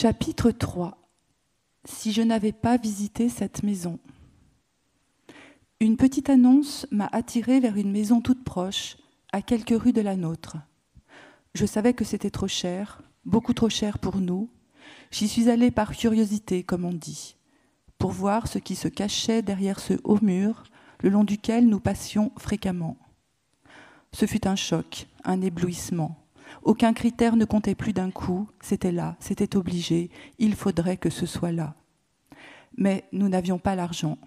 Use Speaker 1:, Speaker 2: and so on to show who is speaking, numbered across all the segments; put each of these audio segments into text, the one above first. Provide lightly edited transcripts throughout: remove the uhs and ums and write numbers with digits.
Speaker 1: Chapitre 3. Si je n'avais pas visité cette maison. Une petite annonce m'a attirée vers une maison toute proche, à quelques rues de la nôtre. Je savais que c'était trop cher, beaucoup trop cher pour nous. J'y suis allée par curiosité, comme on dit, pour voir ce qui se cachait derrière ce haut mur, le long duquel nous passions fréquemment. Ce fut un choc, un éblouissement. Aucun critère ne comptait plus d'un coup, c'était là, c'était obligé, il faudrait que ce soit là. Mais nous n'avions pas l'argent.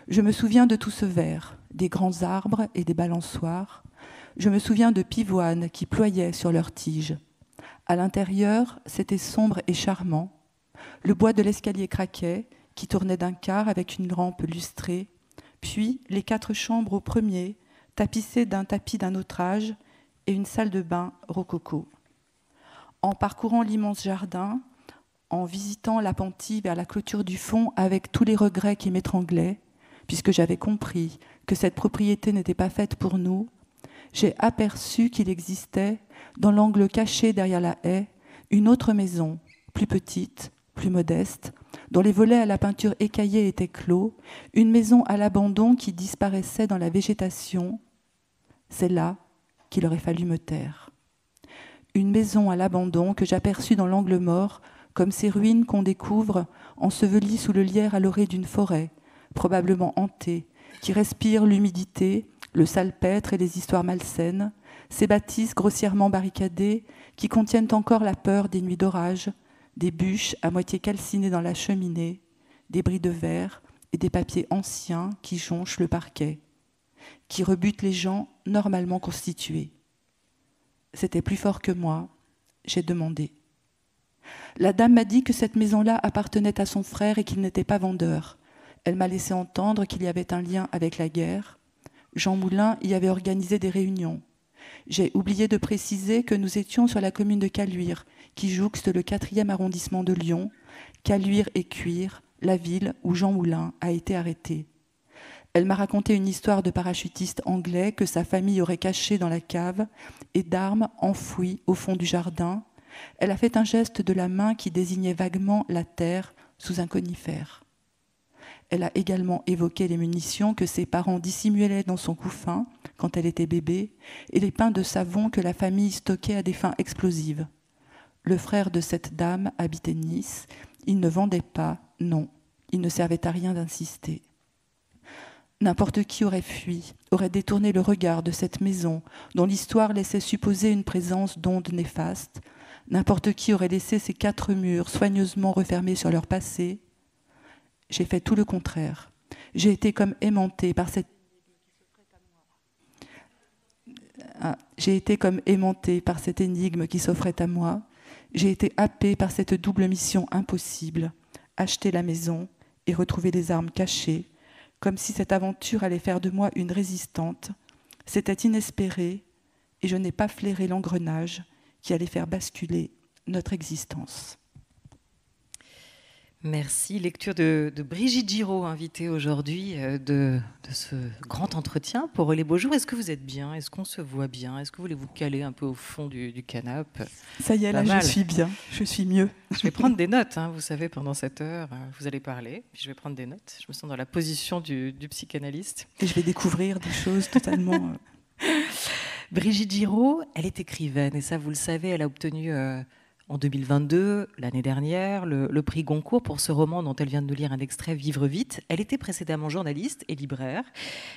Speaker 1: Je me souviens de tout ce verre, des grands arbres et des balançoires. Je me souviens de pivoines qui ployaient sur leurs tiges. À l'intérieur, c'était sombre et charmant. Le bois de l'escalier craquait, qui tournait d'un quart avec une lampe lustrée. Puis les 4 chambres au premier, tapissées d'un tapis d'un autre âge, et une salle de bain rococo. En parcourant l'immense jardin, en visitant l'appentis vers la clôture du fond avec tous les regrets qui m'étranglaient, puisque j'avais compris que cette propriété n'était pas faite pour nous, j'ai aperçu qu'il existait, dans l'angle caché derrière la haie, une autre maison, plus petite, plus modeste, dont les volets à la peinture écaillée étaient clos, une maison à l'abandon qui disparaissait dans la végétation. C'est là qu'il aurait fallu me taire. Une maison à l'abandon que j'aperçus dans l'angle mort, comme ces ruines qu'on découvre ensevelies sous le lierre à l'orée d'une forêt, probablement hantée, qui respire l'humidité, le salpêtre et les histoires malsaines, ces bâtisses grossièrement barricadées qui contiennent encore la peur des nuits d'orage, des bûches à moitié calcinées dans la cheminée, des bris de verre et des papiers anciens qui jonchent le parquet, qui rebutent les gens normalement constitués. C'était plus fort que moi, j'ai demandé. La dame m'a dit que cette maison-là appartenait à son frère et qu'il n'était pas vendeur. Elle m'a laissé entendre qu'il y avait un lien avec la guerre. Jean Moulin y avait organisé des réunions. J'ai oublié de préciser que nous étions sur la commune de Caluire, qui jouxte le 4e arrondissement de Lyon, Caluire et Cuire, la ville où Jean Moulin a été arrêté. Elle m'a raconté une histoire de parachutiste anglais que sa famille aurait caché dans la cave et d'armes enfouies au fond du jardin. Elle a fait un geste de la main qui désignait vaguement la terre sous un conifère. Elle a également évoqué les munitions que ses parents dissimulaient dans son couffin quand elle était bébé et les pains de savon que la famille stockait à des fins explosives. Le frère de cette dame habitait Nice. Il ne vendait pas, non. Il ne servait à rien d'insister. N'importe qui aurait fui, aurait détourné le regard de cette maison dont l'histoire laissait supposer une présence d'ondes néfastes. N'importe qui aurait laissé ces 4 murs soigneusement refermés sur leur passé. J'ai fait tout le contraire. J'ai été comme aimantée par cette énigme qui s'offrait à moi. J'ai été happée par cette double mission impossible, acheter la maison et retrouver les armes cachées, comme si cette aventure allait faire de moi une résistante. C'était inespéré et je n'ai pas flairé l'engrenage qui allait faire basculer notre existence.
Speaker 2: Merci. Lecture de Brigitte Giraud, invitée aujourd'hui de ce grand entretien pour Les Beaux Jours. Est-ce que vous êtes bien? Est-ce qu'on se voit bien? Est-ce que vous voulez vous caler un peu au fond du canapé?
Speaker 1: Ça y est, là, je suis bien, je suis mieux.
Speaker 2: Je vais prendre des notes, hein, vous savez, pendant cette heure, vous allez parler, puis je vais prendre des notes. Je me sens dans la position du psychanalyste.
Speaker 1: Et je vais découvrir des choses totalement...
Speaker 2: Brigitte Giraud, elle est écrivaine, et ça, vous le savez, elle a obtenu... en 2022, l'année dernière, le prix Goncourt pour ce roman dont elle vient de nous lire un extrait, Vivre vite. Elle était précédemment journaliste et libraire.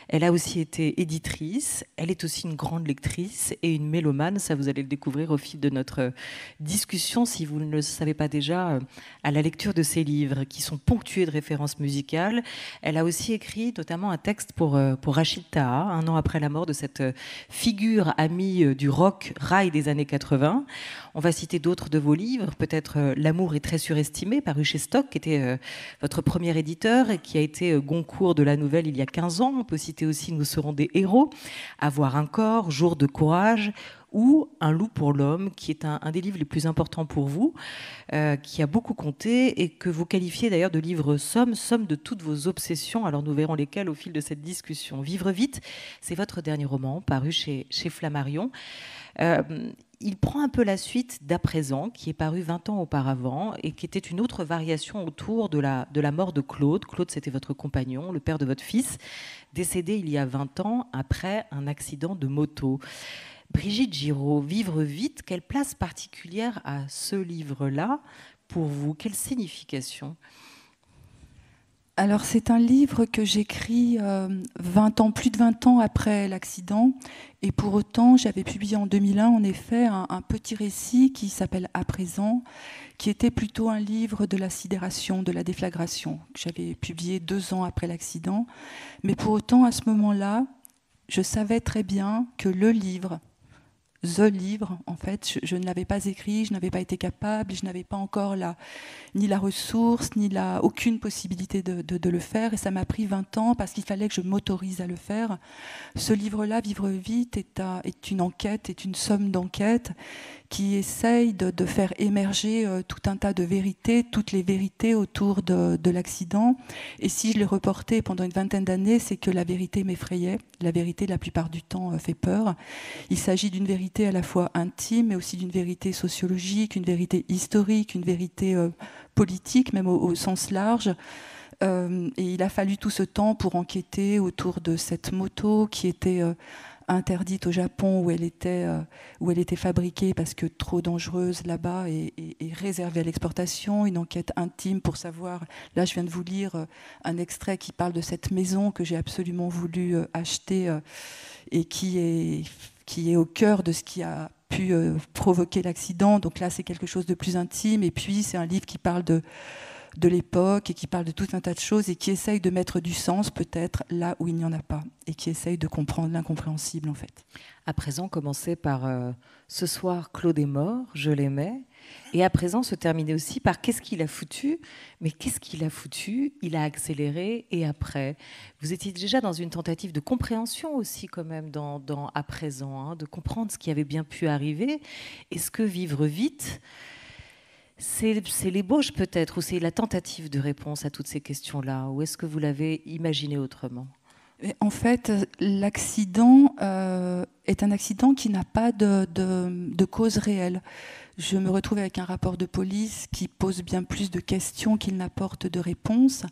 Speaker 2: Elle a aussi été éditrice. Elle est aussi une grande lectrice et une mélomane. Ça, vous allez le découvrir au fil de notre discussion, si vous ne le savez pas déjà, à la lecture de ses livres qui sont ponctués de références musicales. Elle a aussi écrit notamment un texte pour Rachid Taha, un an après la mort de cette figure amie du rock rail des années 80. On va citer d'autres de vos livres, peut-être L'amour est très surestimé, paru chez Stock, qui était votre premier éditeur et qui a été Goncourt de la Nouvelle il y a 15 ans. On peut citer aussi Nous serons des héros, Avoir un corps, Jour de courage, ou Un loup pour l'homme, qui est un des livres les plus importants pour vous, qui a beaucoup compté et que vous qualifiez d'ailleurs de livre somme de toutes vos obsessions. Alors nous verrons lesquelles au fil de cette discussion. Vivre vite, c'est votre dernier roman, paru chez Flammarion. il prend un peu la suite d'À présent, qui est paru 20 ans auparavant et qui était une autre variation autour de la mort de Claude. Claude, c'était votre compagnon, le père de votre fils, décédé il y a 20 ans après un accident de moto. Brigitte Giraud, Vivre vite, quelle place particulière a ce livre-là pour vous? Quelle signification?
Speaker 1: Alors c'est un livre que j'écris 20 ans, plus de 20 ans après l'accident, et pour autant j'avais publié en 2001 en effet un petit récit qui s'appelle À présent, qui était plutôt un livre de la sidération, de la déflagration, que j'avais publié 2 ans après l'accident. Mais pour autant à ce moment-là, je savais très bien que le livre, en fait, je ne l'avais pas écrit, je n'avais pas été capable, je n'avais pas encore ni la ressource, ni aucune possibilité de le faire. Et ça m'a pris 20 ans parce qu'il fallait que je m'autorise à le faire. Ce livre-là, Vivre vite, est une enquête, est une somme d'enquêtes qui essaye de faire émerger tout un tas de vérités, toutes les vérités autour de l'accident. Et si je l'ai reporté pendant une vingtaine d'années, c'est que la vérité m'effrayait. La vérité, la plupart du temps, fait peur. Il s'agit d'une vérité à la fois intime, mais aussi d'une vérité sociologique, une vérité historique, une vérité politique, même au sens large. Et il a fallu tout ce temps pour enquêter autour de cette moto qui était interdite au Japon où elle était fabriquée parce que trop dangereuse là-bas et réservée à l'exportation. Une enquête intime pour savoir, là je viens de vous lire un extrait qui parle de cette maison que j'ai absolument voulu acheter et qui est au cœur de ce qui a pu provoquer l'accident. Donc là c'est quelque chose de plus intime, et puis c'est un livre qui parle de l'époque et qui parle de tout un tas de choses et qui essaye de mettre du sens peut-être là où il n'y en a pas et qui essaye de comprendre l'incompréhensible en fait.
Speaker 2: À présent, commencer par ce soir, Claude est mort, je l'aimais. Et à présent, se terminer aussi par qu'est-ce qu'il a foutu? Mais qu'est-ce qu'il a foutu? Il a accéléré et après. Vous étiez déjà dans une tentative de compréhension aussi quand même dans À présent, hein, de comprendre ce qui avait bien pu arriver. Est-ce que Vivre vite, c'est l'ébauche peut-être, ou c'est la tentative de réponse à toutes ces questions-là, ou est-ce que vous l'avez imaginé autrement?
Speaker 1: En fait, l'accident est un accident qui n'a pas de cause réelle. Je me retrouve avec un rapport de police qui pose bien plus de questions qu'il n'apporte de réponses.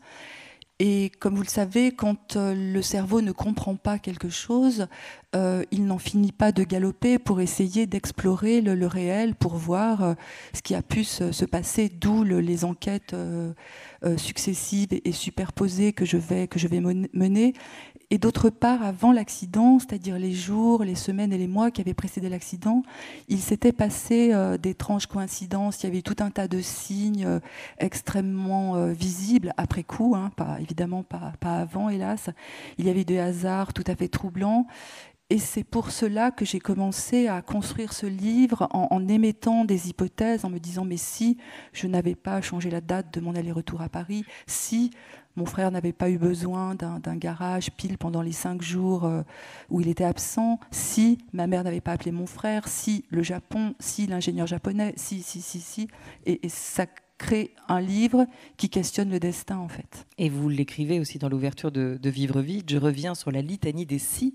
Speaker 1: Et comme vous le savez, quand le cerveau ne comprend pas quelque chose, il n'en finit pas de galoper pour essayer d'explorer le réel, pour voir ce qui a pu se passer, d'où les enquêtes successives et superposées que je vais mener. Et d'autre part, avant l'accident, c'est-à-dire les jours, les semaines et les mois qui avaient précédé l'accident, il s'était passé d'étranges coïncidences. Il y avait tout un tas de signes extrêmement visibles après coup, hein, évidemment pas avant, hélas. Il y avait des hasards tout à fait troublants. Et c'est pour cela que j'ai commencé à construire ce livre en émettant des hypothèses, en me disant mais si je n'avais pas changé la date de mon aller-retour à Paris, si mon frère n'avait pas eu besoin d'un garage pile pendant les 5 jours où il était absent, si ma mère n'avait pas appelé mon frère, si le Japon, si l'ingénieur japonais, si. Et ça crée un livre qui questionne le destin en fait.
Speaker 2: Et vous l'écrivez aussi dans l'ouverture de Vivre vite. Je reviens sur la litanie des si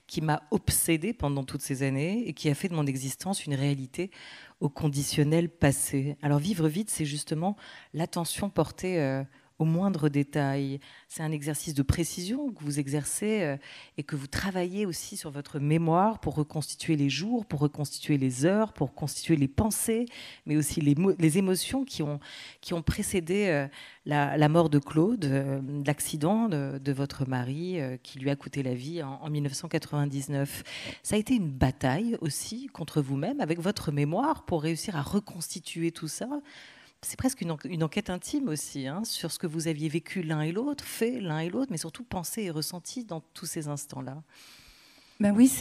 Speaker 2: qui m'a obsédée pendant toutes ces années et qui a fait de mon existence une réalité au conditionnel passé. Alors Vivre vite, c'est justement l'attention portée au moindre détail. C'est un exercice de précision que vous exercez et que vous travaillez aussi sur votre mémoire pour reconstituer les jours, pour reconstituer les heures, pour constituer les pensées, mais aussi les émotions qui ont précédé la mort de Claude, l'accident de votre mari qui lui a coûté la vie en 1999. Ça a été une bataille aussi contre vous-même avec votre mémoire pour réussir à reconstituer tout ça. C'est presque une enquête intime aussi, hein, sur ce que vous aviez vécu l'un et l'autre, fait l'un et l'autre, mais surtout pensé et ressenti dans tous ces instants-là.
Speaker 1: Ben oui,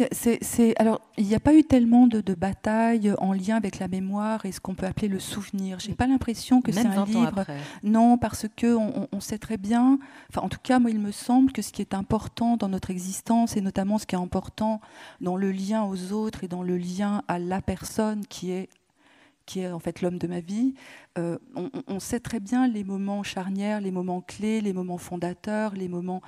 Speaker 1: alors il n'y a pas eu tellement de batailles en lien avec la mémoire et ce qu'on peut appeler le souvenir. J'ai pas l'impression que c'est un livre. Non, parce que on sait très bien. Enfin, en tout cas, moi, il me semble que ce qui est important dans notre existence et notamment ce qui est important dans le lien aux autres et dans le lien à la personne qui est qui est en fait l'homme de ma vie. On sait très bien les moments charnières, les moments clés, les moments fondateurs, les moments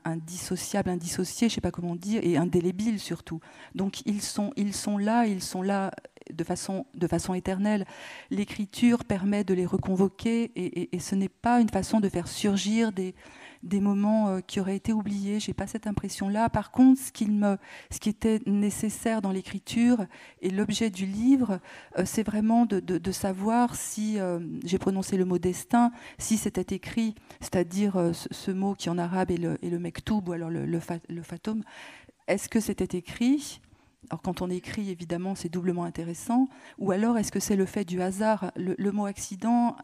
Speaker 1: indissociables, indissociés, je ne sais pas comment dire, et indélébiles surtout. Donc ils sont là de façon éternelle. L'écriture permet de les reconvoquer et ce n'est pas une façon de faire surgir des moments qui auraient été oubliés. Je n'ai pas cette impression-là. Par contre, ce qui était nécessaire dans l'écriture et l'objet du livre, c'est vraiment de savoir si, j'ai prononcé le mot destin, si c'était écrit, c'est-à-dire ce mot qui en arabe est le mektoub, ou alors le fatum, est-ce que c'était écrit ? Alors quand on écrit, évidemment, c'est doublement intéressant. Ou alors, est-ce que c'est le fait du hasard ? Le mot accident,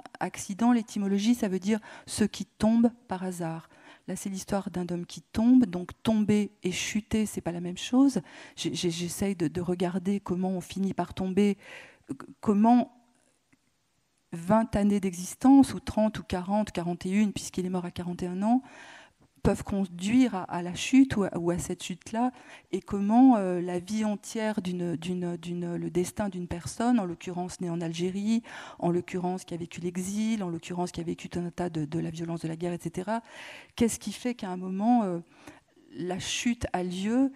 Speaker 1: l'étymologie, ça veut dire ce qui tombe par hasard. Là, c'est l'histoire d'un homme qui tombe. Donc, tomber et chuter, c'est pas la même chose. J'essaye de regarder comment on finit par tomber, comment 20 années d'existence, ou 30, ou 40, 41, puisqu'il est mort à 41 ans, peuvent conduire à la chute ou à cette chute-là, et comment la vie entière, le destin d'une personne, en l'occurrence née en Algérie, en l'occurrence qui a vécu l'exil, en l'occurrence qui a vécu tout un tas de la violence de la guerre, etc. Qu'est-ce qui fait qu'à un moment, la chute a lieu ?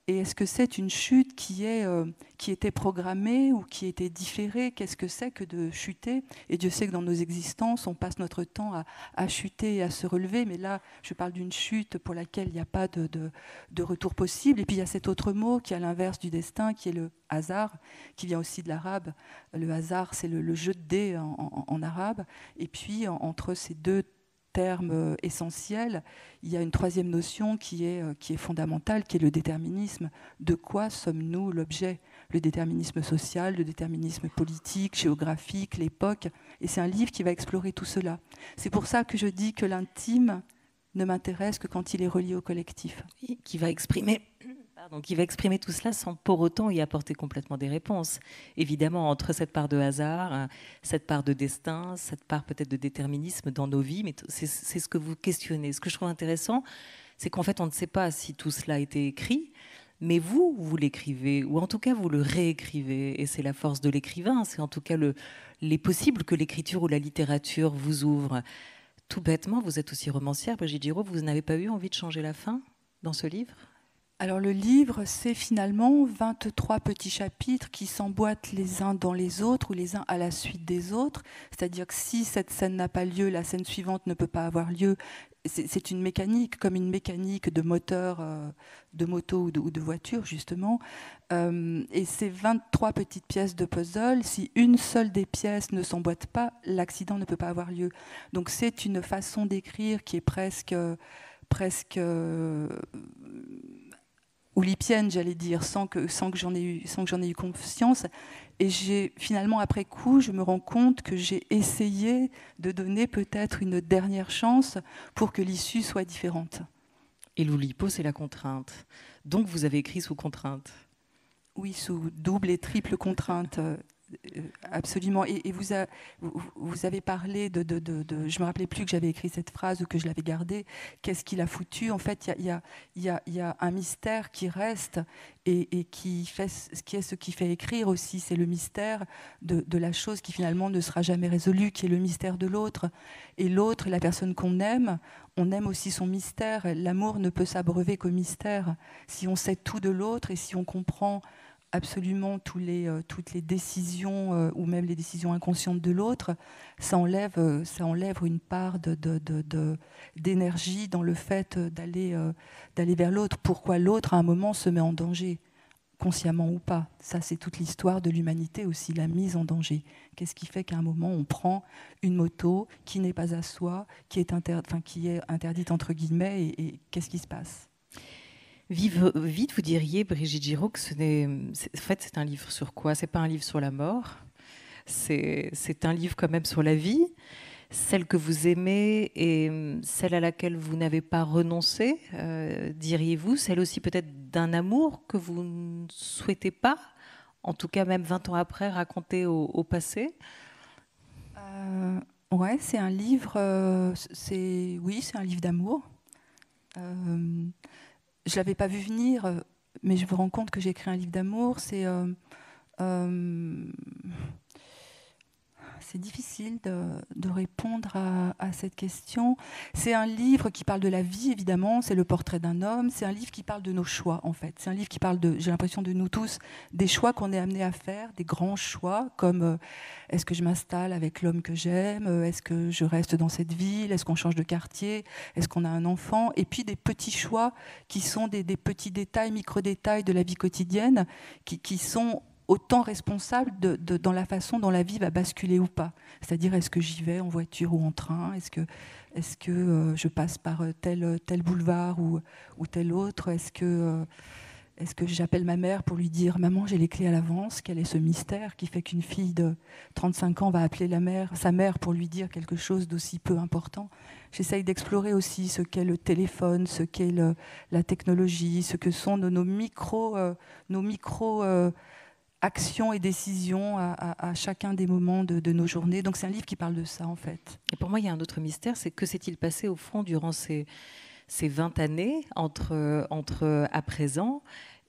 Speaker 1: Et est-ce que c'est une chute qui était programmée ou qui était différée ? Qu'est-ce que c'est que de chuter ? Et Dieu sait que dans nos existences, on passe notre temps à chuter et à se relever. Mais là, je parle d'une chute pour laquelle il n'y a pas de retour possible. Et puis il y a cet autre mot qui est à l'inverse du destin, qui est le hasard, qui vient aussi de l'arabe. Le hasard, c'est le jeu de dés en arabe. Et puis entre ces deux terme essentiel, il y a une troisième notion qui est fondamentale, qui est le déterminisme. De quoi sommes-nous l'objet ? Le déterminisme social, le déterminisme politique, géographique, l'époque. Et c'est un livre qui va explorer tout cela. C'est pour ça que je dis que l'intime ne m'intéresse que quand il est relié au collectif.
Speaker 2: Qui va exprimer tout cela sans pour autant y apporter complètement des réponses. Évidemment, entre cette part de hasard, cette part de destin, cette part peut-être de déterminisme dans nos vies, mais c'est ce que vous questionnez. Ce que je trouve intéressant, c'est qu'en fait, on ne sait pas si tout cela a été écrit, mais vous l'écrivez, ou en tout cas, vous le réécrivez. Et c'est la force de l'écrivain, c'est en tout cas les possibles que l'écriture ou la littérature vous ouvre. Tout bêtement, vous êtes aussi romancière, Brigitte Giraud, vous n'avez pas eu envie de changer la fin dans ce livre ?
Speaker 1: Alors le livre, c'est finalement 23 petits chapitres qui s'emboîtent les uns dans les autres ou les uns à la suite des autres. C'est-à-dire que si cette scène n'a pas lieu, la scène suivante ne peut pas avoir lieu. C'est une mécanique, comme une mécanique de moteur, de moto ou de voiture, justement. Et ces 23 petites pièces de puzzle, si une seule des pièces ne s'emboîte pas, l'accident ne peut pas avoir lieu. Donc c'est une façon d'écrire qui est presque oulipienne, j'allais dire, sans que j'en ai eu conscience. Et finalement, après coup, je me rends compte que j'ai essayé de donner peut-être une dernière chance pour que l'issue soit différente.
Speaker 2: Et l'Oulipo, c'est la contrainte. Donc vous avez écrit sous contrainte.
Speaker 1: Oui, sous double et triple contrainte. Absolument. Et vous avez parlé de je me rappelais plus que j'avais écrit cette phrase ou que je l'avais gardée. Qu'est-ce qu'il a foutu ? En fait, il y a un mystère qui reste et qui est ce qui fait écrire aussi. C'est le mystère de la chose qui finalement ne sera jamais résolue, qui est le mystère de l'autre. Et l'autre, la personne qu'on aime, on aime aussi son mystère. L'amour ne peut s'abreuver qu'au mystère. Si on sait tout de l'autre et si on comprend absolument toutes les décisions ou même les décisions inconscientes de l'autre, ça enlève une part d'énergie dans le fait d'aller vers l'autre. Pourquoi l'autre, à un moment, se met en danger, consciemment ou pas. Ça, c'est toute l'histoire de l'humanité aussi, la mise en danger. Qu'est-ce qui fait qu'à un moment, on prend une moto qui n'est pas à soi, qui est interdite entre guillemets, et qu'est-ce qui se passe ?
Speaker 2: Vite, vous diriez, Brigitte Giraud, que c'est un livre sur quoi ? C'est pas un livre sur la mort, c'est un livre quand même sur la vie, celle que vous aimez et celle à laquelle vous n'avez pas renoncé, diriez-vous, celle aussi peut-être d'un amour que vous ne souhaitez pas, en tout cas même 20 ans après, raconter au passé.
Speaker 1: Ouais, c'est un livre, c'est un livre d'amour. Je ne l'avais pas vu venir, mais je me rends compte que j'ai écrit un livre d'amour. Euh, C'est difficile de répondre à cette question. C'est un livre qui parle de la vie, évidemment, c'est le portrait d'un homme, c'est un livre qui parle de nos choix, en fait. C'est un livre qui parle, j'ai l'impression, de nous tous, des choix qu'on est amenés à faire, des grands choix, comme est-ce que je m'installe avec l'homme que j'aime, est-ce que je reste dans cette ville, est-ce qu'on change de quartier, est-ce qu'on a un enfant, et puis des petits choix qui sont des petits détails, micro-détails de la vie quotidienne, qui sont autant responsable dans la façon dont la vie va basculer ou pas. C'est-à-dire, est-ce que j'y vais en voiture ou en train? Est-ce que je passe par tel boulevard ou tel autre? Est-ce que j'appelle ma mère pour lui dire « Maman, j'ai les clés à l'avance ». Quel est ce mystère qui fait qu'une fille de 35 ans va appeler sa mère pour lui dire quelque chose d'aussi peu important? J'essaye d'explorer aussi ce qu'est le téléphone, ce qu'est la technologie, ce que sont nos micro actions et décisions à chacun des moments de nos journées. Donc c'est un livre qui parle de ça, en fait.
Speaker 2: Et pour moi, il y a un autre mystère, c'est que s'est-il passé, au fond, durant ces 20 années, entre à présent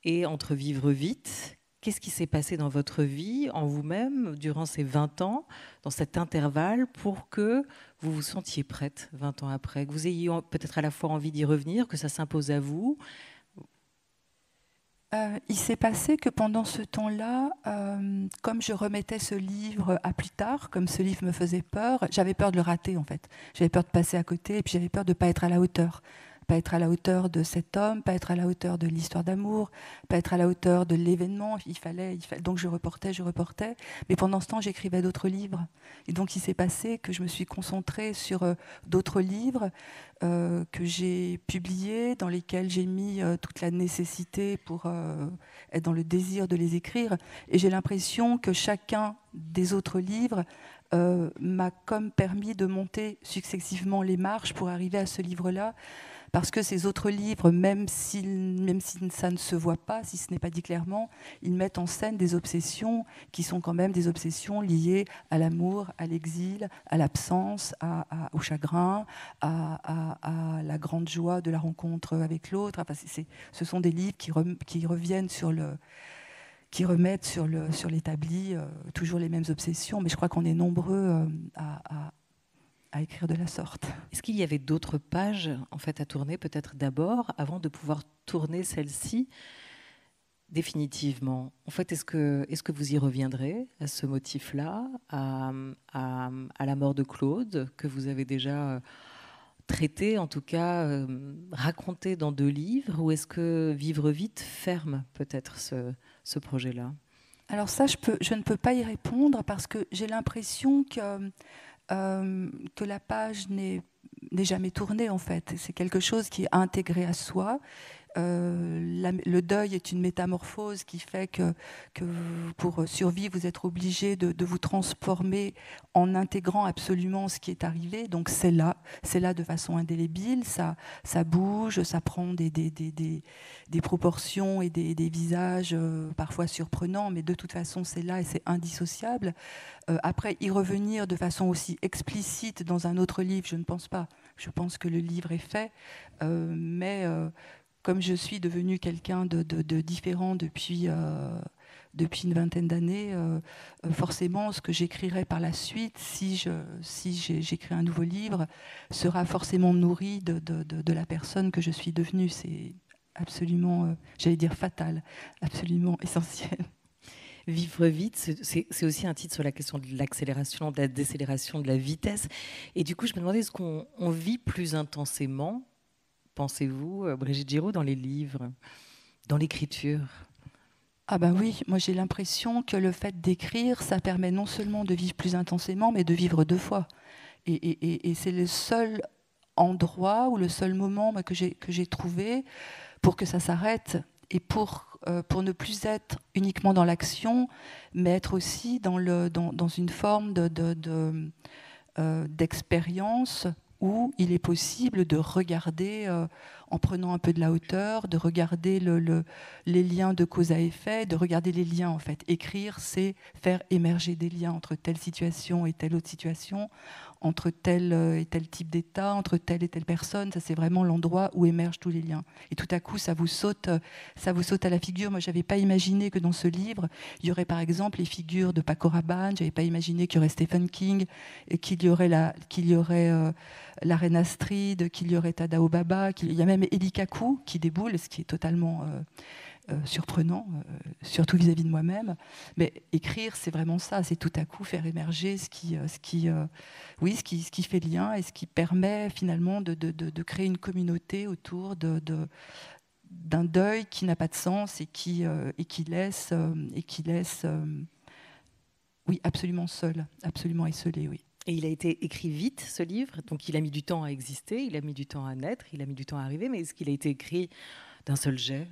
Speaker 2: et entre vivre vite? Qu'est-ce qui s'est passé dans votre vie, en vous-même, durant ces 20 ans, dans cet intervalle, pour que vous vous sentiez prête 20 ans après, que vous ayez peut-être à la fois envie d'y revenir, que ça s'impose à vous?
Speaker 1: Il s'est passé que pendant ce temps-là, comme je remettais ce livre à plus tard, comme ce livre me faisait peur, j'avais peur de le rater, en fait. J'avais peur de passer à côté et puis j'avais peur de ne pas être à la hauteur. Pas être à la hauteur de cet homme, pas être à la hauteur de l'histoire d'amour, pas être à la hauteur de l'événement. Il fallait. Donc je reportais. Mais pendant ce temps, j'écrivais d'autres livres. Et donc il s'est passé que je me suis concentrée sur d'autres livres que j'ai publiés, dans lesquels j'ai mis toute la nécessité pour être dans le désir de les écrire. Et j'ai l'impression que chacun des autres livres m'a comme permis de monter successivement les marches pour arriver à ce livre-là. Parce que ces autres livres, même si ça ne se voit pas, si ce n'est pas dit clairement, ils mettent en scène des obsessions qui sont quand même des obsessions liées à l'amour, à l'exil, à l'absence, au chagrin, à la grande joie de la rencontre avec l'autre. Enfin, ce sont des livres qui reviennent qui remettent sur l'établi toujours les mêmes obsessions. Mais je crois qu'on est nombreux à écrire de la sorte.
Speaker 2: Est-ce qu'il y avait d'autres pages en fait à tourner, peut-être d'abord, avant de pouvoir tourner celle-ci définitivement? En fait, est-ce que vous y reviendrez à ce motif-là, à la mort de Claude, que vous avez déjà traité, en tout cas raconté dans 2 livres, ou est-ce que Vivre vite ferme peut-être ce projet-là?
Speaker 1: Alors ça, je ne peux pas y répondre parce que j'ai l'impression que la page n'est jamais tournée, en fait. C'est quelque chose qui est intégré à soi. Le deuil est une métamorphose qui fait que pour survivre, vous êtes obligé de vous transformer en intégrant absolument ce qui est arrivé. Donc c'est là de façon indélébile, ça bouge, ça prend des proportions et des visages parfois surprenants, mais de toute façon c'est là et c'est indissociable. Après, y revenir de façon aussi explicite dans un autre livre, je ne pense pas. Je pense que le livre est fait, mais comme je suis devenue quelqu'un de différent depuis une vingtaine d'années, forcément, ce que j'écrirai par la suite, si j'écris un nouveau livre, sera forcément nourri de la personne que je suis devenue. C'est absolument, j'allais dire fatal, absolument essentiel.
Speaker 2: Vivre vite, c'est aussi un titre sur la question de l'accélération, de la décélération, de la vitesse. Et du coup, je me demandais, est-ce qu'on vit plus intensément, pensez-vous, Brigitte Giraud, dans les livres, dans l'écriture?
Speaker 1: Ah ben oui, moi j'ai l'impression que le fait d'écrire, ça permet non seulement de vivre plus intensément, mais de vivre 2 fois. Et c'est le seul endroit ou le seul moment que j'ai trouvé pour que ça s'arrête et pour ne plus être uniquement dans l'action, mais être aussi dans une forme d'expérience où il est possible de regarder, en prenant un peu de la hauteur, de regarder les liens de cause à effet, de regarder les liens en fait. Écrire, c'est faire émerger des liens entre telle situation et telle autre situation, entre tel et tel type d'état, entre telle et telle personne. Ça, c'est vraiment l'endroit où émergent tous les liens. Et tout à coup, ça vous saute à la figure. Moi, je n'avais pas imaginé que dans ce livre, il y aurait par exemple les figures de Paco Rabanne. Je n'avais pas imaginé qu'il y aurait Stephen King, et qu'il y aurait la reine Astrid, qu'il y aurait Tadao Baba, qu'il y a même Eli Kaku qui déboule, ce qui est totalement surprenant, surtout vis-à-vis de moi-même. Mais écrire, c'est vraiment ça, c'est tout à coup faire émerger ce qui fait lien et ce qui permet finalement de créer une communauté autour d'un deuil qui n'a pas de sens et qui laisse, oui, absolument seul, absolument esseulé, oui.
Speaker 2: Et il a été écrit vite, ce livre, donc il a mis du temps à exister, il a mis du temps à naître, il a mis du temps à arriver, mais est-ce qu'il a été écrit d'un seul jet ?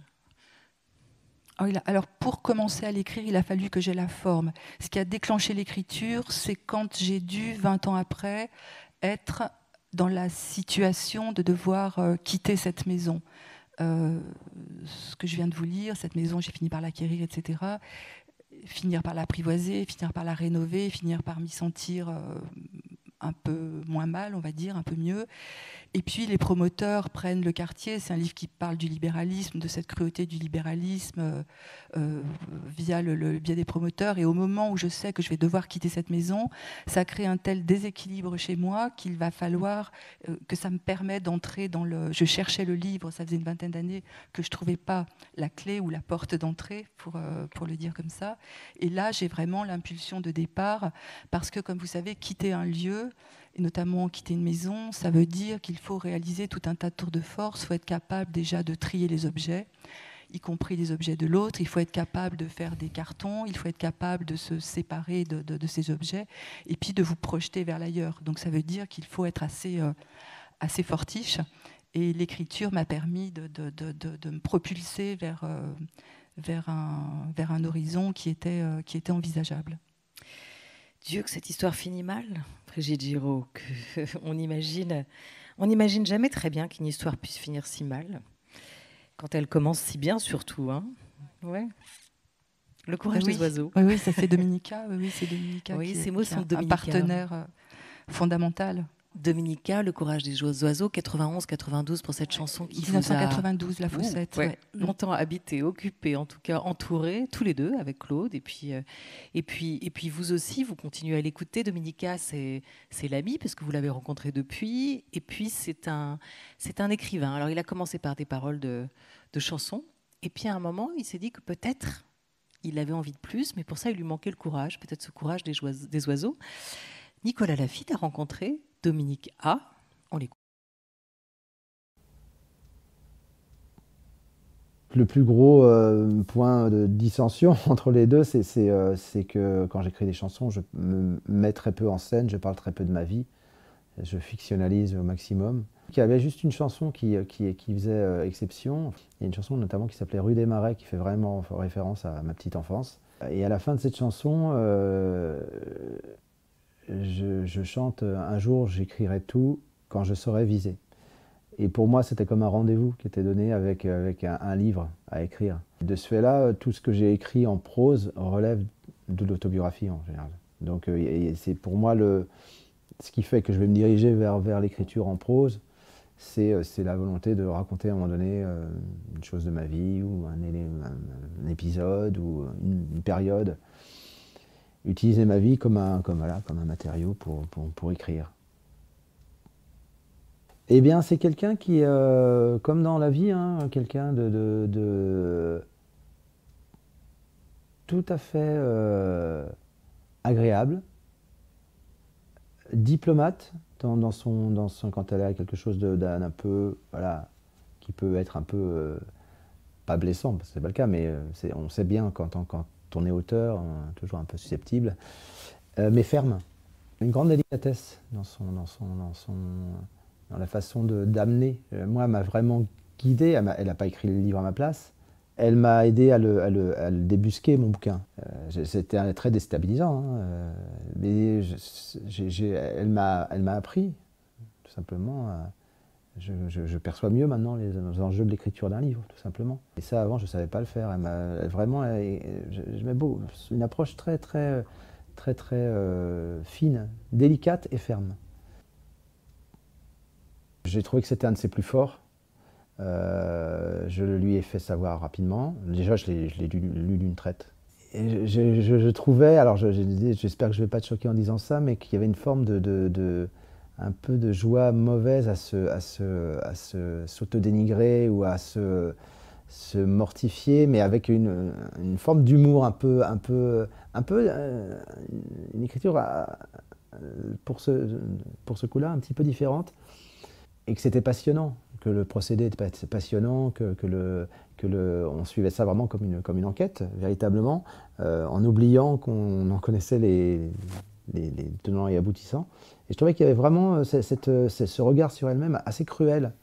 Speaker 1: Alors, pour commencer à l'écrire, il a fallu que j'aie la forme. Ce qui a déclenché l'écriture, c'est quand j'ai dû, 20 ans après, être dans la situation de devoir quitter cette maison. Ce que je viens de vous lire, cette maison, j'ai fini par l'acquérir, etc. Finir par l'apprivoiser, finir par la rénover, finir par m'y sentir un peu moins mal, on va dire, un peu mieux. Et puis les promoteurs prennent le quartier. C'est un livre qui parle du libéralisme, de cette cruauté du libéralisme via le biais des promoteurs. Et au moment où je sais que je vais devoir quitter cette maison, ça crée un tel déséquilibre chez moi qu'il va falloir que ça me permet d'entrer dans le... Je cherchais le livre, ça faisait une vingtaine d'années que je ne trouvais pas la clé ou la porte d'entrée, pour le dire comme ça. Et là, j'ai vraiment l'impulsion de départ, parce que, comme vous savez, quitter un lieu, et notamment quitter une maison, ça veut dire qu'il faut réaliser tout un tas de tours de force. Il faut être capable déjà de trier les objets, y compris les objets de l'autre. Il faut être capable de faire des cartons. Il faut être capable de se séparer de ces objets et puis de vous projeter vers l'ailleurs. Donc ça veut dire qu'il faut être assez fortiche. Et l'écriture m'a permis de me propulser vers un horizon qui était envisageable.
Speaker 2: Dieu, que cette histoire finit mal, Brigitte Giraud, on n'imagine jamais très bien qu'une histoire puisse finir si mal, quand elle commence si bien surtout. Hein. Ouais. Le courage des oiseaux.
Speaker 1: Oui, ça c'est Dominica. Oui, c'est Dominica
Speaker 2: ces mots sont
Speaker 1: un partenaire fondamental.
Speaker 2: Dominica, Le courage des oiseaux, 91-92 pour cette chanson qui
Speaker 1: 1992, La Fossette.
Speaker 2: Longtemps habité, occupé, en tout cas entouré, tous les deux avec Claude. Et puis vous aussi, vous continuez à l'écouter. Dominica, c'est l'ami parce que vous l'avez rencontré depuis. Et puis c'est un écrivain. Alors il a commencé par des paroles de chansons. Et puis à un moment, il s'est dit que peut-être il avait envie de plus, mais pour ça il lui manquait le courage, peut-être ce courage des oiseaux. Nicolas Laffitte a rencontré Dominique A. On l'écoute.
Speaker 3: Le plus gros point de dissension entre les deux, c'est que quand j'écris des chansons, je me mets très peu en scène, je parle très peu de ma vie, je fictionnalise au maximum. Il y avait juste une chanson qui faisait exception. Il y a une chanson notamment qui s'appelait Rue des Marais, qui fait vraiment référence à ma petite enfance. Et à la fin de cette chanson, je chante « Un jour, j'écrirai tout quand je serai visé ». Et pour moi, c'était comme un rendez-vous qui était donné avec un livre à écrire. De ce fait-là, tout ce que j'ai écrit en prose relève de l'autobiographie en général. Donc c'est pour moi ce qui fait que je vais me diriger vers l'écriture en prose, c'est la volonté de raconter à un moment donné une chose de ma vie, ou un épisode, ou une période. Utiliser ma vie comme un matériau pour écrire. Eh bien, c'est quelqu'un qui, comme dans la vie, hein, quelqu'un de tout à fait agréable, diplomate dans son quand elle a quelque chose d'un peu, voilà, qui peut être un peu pas blessant, parce que c'est pas le cas, mais on sait bien quand on est auteur, on est toujours un peu susceptible, mais ferme. Une grande délicatesse dans la façon d'amener. Moi, elle m'a vraiment guidé. Elle n'a pas écrit le livre à ma place. Elle m'a aidé à le débusquer, mon bouquin. C'était très déstabilisant, hein, mais elle m'a appris, tout simplement. Je perçois mieux maintenant les enjeux de l'écriture d'un livre, tout simplement. Et ça, avant, je ne savais pas le faire. J'aimais beau. C'est une approche très fine, délicate et ferme. J'ai trouvé que c'était un de ses plus forts. Je le lui ai fait savoir rapidement. Déjà, je l'ai lu d'une traite. Et je trouvais, alors j'espère que je ne vais pas te choquer en disant ça, mais qu'il y avait une forme un peu de joie mauvaise à s'autodénigrer ou à se mortifier, mais avec une forme d'humour une écriture pour ce coup-là un petit peu différente, et que c'était passionnant, que le procédé était passionnant, on suivait ça vraiment comme une enquête, véritablement, en oubliant qu'on en connaissait les tenants et aboutissants. Et je trouvais qu'il y avait vraiment ce regard sur elle-même assez cruel.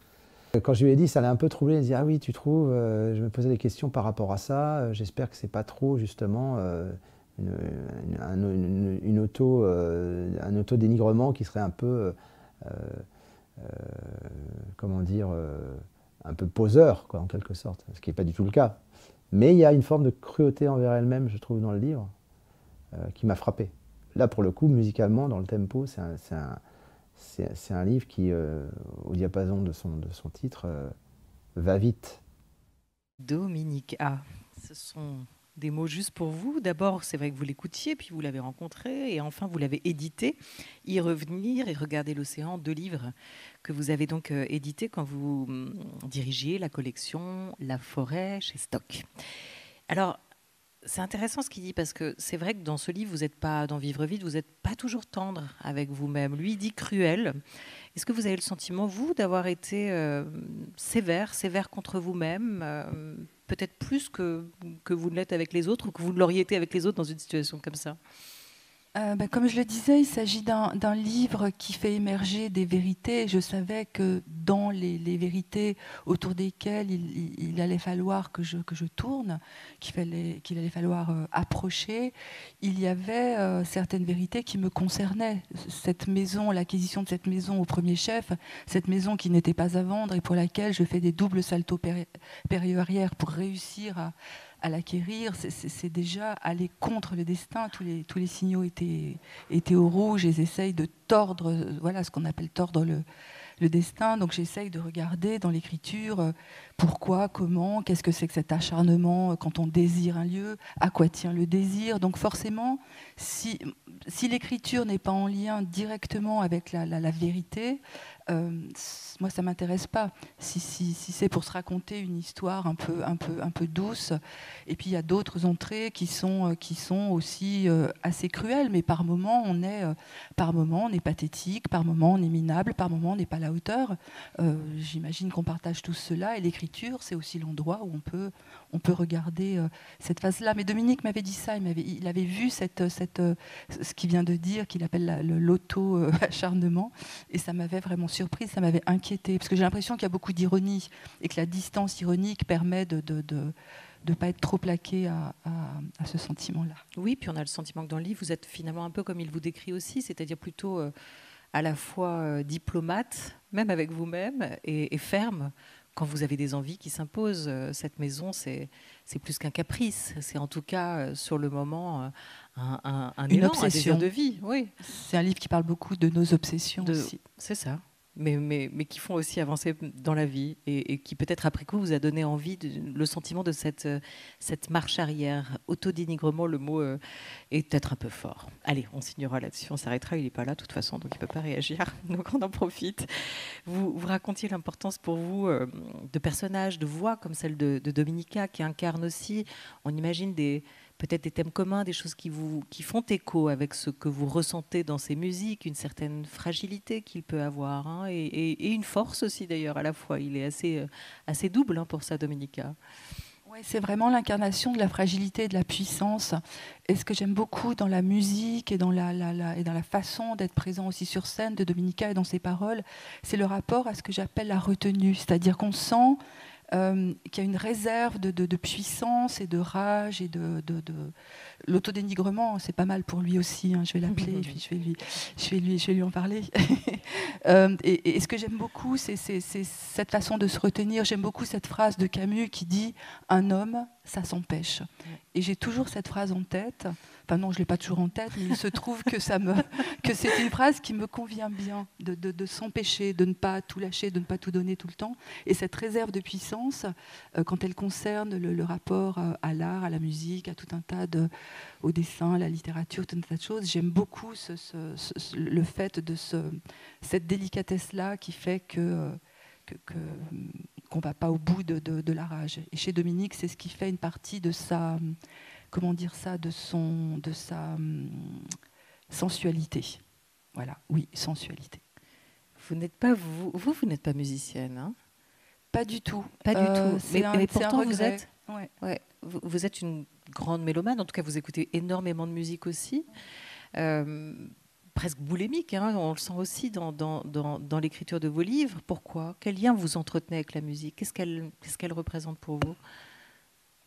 Speaker 3: Quand je lui ai dit, ça l'a un peu troublé. Elle dit, ah oui, tu trouves, je me posais des questions par rapport à ça, j'espère que c'est pas trop justement un auto-dénigrement qui serait un peu, comment dire, un peu poseur, quoi, en quelque sorte, ce qui n'est pas du tout le cas. Mais il y a une forme de cruauté envers elle-même, je trouve, dans le livre, qui m'a frappé. Là, pour le coup, musicalement, dans le tempo, c'est un livre qui, au diapason de son titre, va vite.
Speaker 2: Dominique A, ce sont des mots juste pour vous. D'abord, c'est vrai que vous l'écoutiez, puis vous l'avez rencontré, et enfin, vous l'avez édité. Y revenir et regarder l'océan, 2 livres que vous avez donc édités quand vous dirigiez la collection La Forêt chez Stock. Alors, c'est intéressant ce qu'il dit, parce que c'est vrai que dans ce livre, vous n'êtes pas, dans Vivre vite, vous n'êtes pas toujours tendre avec vous-même. Lui, il dit cruel. Est-ce que vous avez le sentiment, vous, d'avoir été sévère contre vous-même, peut-être plus que vous ne l'êtes avec les autres, ou que vous ne l'auriez été avec les autres dans une situation comme ça?
Speaker 1: Comme je le disais, il s'agit d'un livre qui fait émerger des vérités. Je savais que dans les vérités autour desquelles il allait falloir que je tourne, qu'il allait falloir approcher, il y avait certaines vérités qui me concernaient. Cette maison, l'acquisition de cette maison au premier chef, cette maison qui n'était pas à vendre et pour laquelle je fais des doubles saltos périarrière pour réussir à l'acquérir, c'est déjà aller contre le destin. Tous les signaux étaient au rouge et ils essayent de tordre, voilà ce qu'on appelle tordre le destin. Donc j'essaye de regarder dans l'écriture pourquoi, comment, qu'est-ce que c'est que cet acharnement quand on désire un lieu, à quoi tient le désir. Donc forcément, si l'écriture n'est pas en lien directement avec la vérité, moi ça m'intéresse pas. Si c'est pour se raconter une histoire un peu douce, et puis il y a d'autres entrées qui sont aussi assez cruelles, mais par moments on est pathétique, par moments on est minable, par moments on n'est pas à la hauteur. J'imagine qu'on partage tout cela, et l'écriture c'est aussi l'endroit où on peut regarder cette phase-là. Mais Dominique m'avait dit ça, il avait vu ce qu'il vient de dire, qu'il appelle l'auto-acharnement, et ça m'avait vraiment surprise, ça m'avait inquiétée, parce que j'ai l'impression qu'il y a beaucoup d'ironie, et que la distance ironique permet de ne pas être trop plaqué à ce sentiment-là.
Speaker 2: Oui, puis on a le sentiment que dans le livre, vous êtes finalement un peu comme il vous décrit aussi, c'est-à-dire plutôt à la fois diplomate, même avec vous-même, et ferme, quand vous avez des envies qui s'imposent. Cette maison, c'est plus qu'un caprice, c'est en tout cas, sur le moment, un élan,
Speaker 1: obsession.
Speaker 2: Un désir de vie. Oui.
Speaker 1: C'est un livre qui parle beaucoup de nos obsessions aussi.
Speaker 2: C'est ça. Mais qui font aussi avancer dans la vie, et qui peut-être après coup vous a donné envie, le sentiment de cette marche arrière. Autodénigrement, le mot est peut-être un peu fort. Allez, on signera là-dessus, on s'arrêtera, il n'est pas là de toute façon, donc il ne peut pas réagir, donc on en profite. Vous racontiez l'importance pour vous de personnages, de voix comme celle de Dominica, qui incarne aussi, on imagine peut-être des thèmes communs, des choses qui font écho avec ce que vous ressentez dans ces musiques, une certaine fragilité qu'il peut avoir, hein, et une force aussi d'ailleurs à la fois. Il est assez double, hein, pour ça, Dominica.
Speaker 1: Oui, c'est vraiment l'incarnation de la fragilité et de la puissance. Et ce que j'aime beaucoup dans la musique et dans la façon d'être présent aussi sur scène de Dominica et dans ses paroles, c'est le rapport à ce que j'appelle la retenue. C'est-à-dire qu'on sent qui a une réserve de puissance et de rage et de l'autodénigrement. C'est pas mal pour lui aussi, hein, je vais l'appeler, je vais lui en parler. Et ce que j'aime beaucoup, c'est cette façon de se retenir. J'aime beaucoup cette phrase de Camus qui dit « Un homme, ça s'empêche ». Et j'ai toujours cette phrase en tête. Enfin non, je ne l'ai pas toujours en tête, mais il se trouve que c'est une phrase qui me convient bien, de s'empêcher, de ne pas tout lâcher, de ne pas tout donner tout le temps. Et cette réserve de puissance, quand elle concerne le rapport à l'art, à la musique, à tout un tas au dessin, à la littérature, tout un tas de choses, j'aime beaucoup le fait de cette délicatesse-là qui fait qu'on ne va pas au bout de la rage. Et chez Dominique, c'est ce qui fait une partie de sa... Comment dire ça, de sa sensualité. Voilà, oui, sensualité.
Speaker 2: Vous n'êtes pas vous n'êtes pas musicienne, hein?
Speaker 1: Pas du tout.
Speaker 2: Pas du tout. Mais pourtant vous êtes.
Speaker 1: Ouais.
Speaker 2: Vous êtes une grande mélomane. En tout cas, vous écoutez énormément de musique aussi. Presque boulimique, hein, on le sent aussi dans l'écriture de vos livres. Pourquoi? Quel lien vous entretenez avec la musique? Qu'est-ce qu'elle représente pour vous?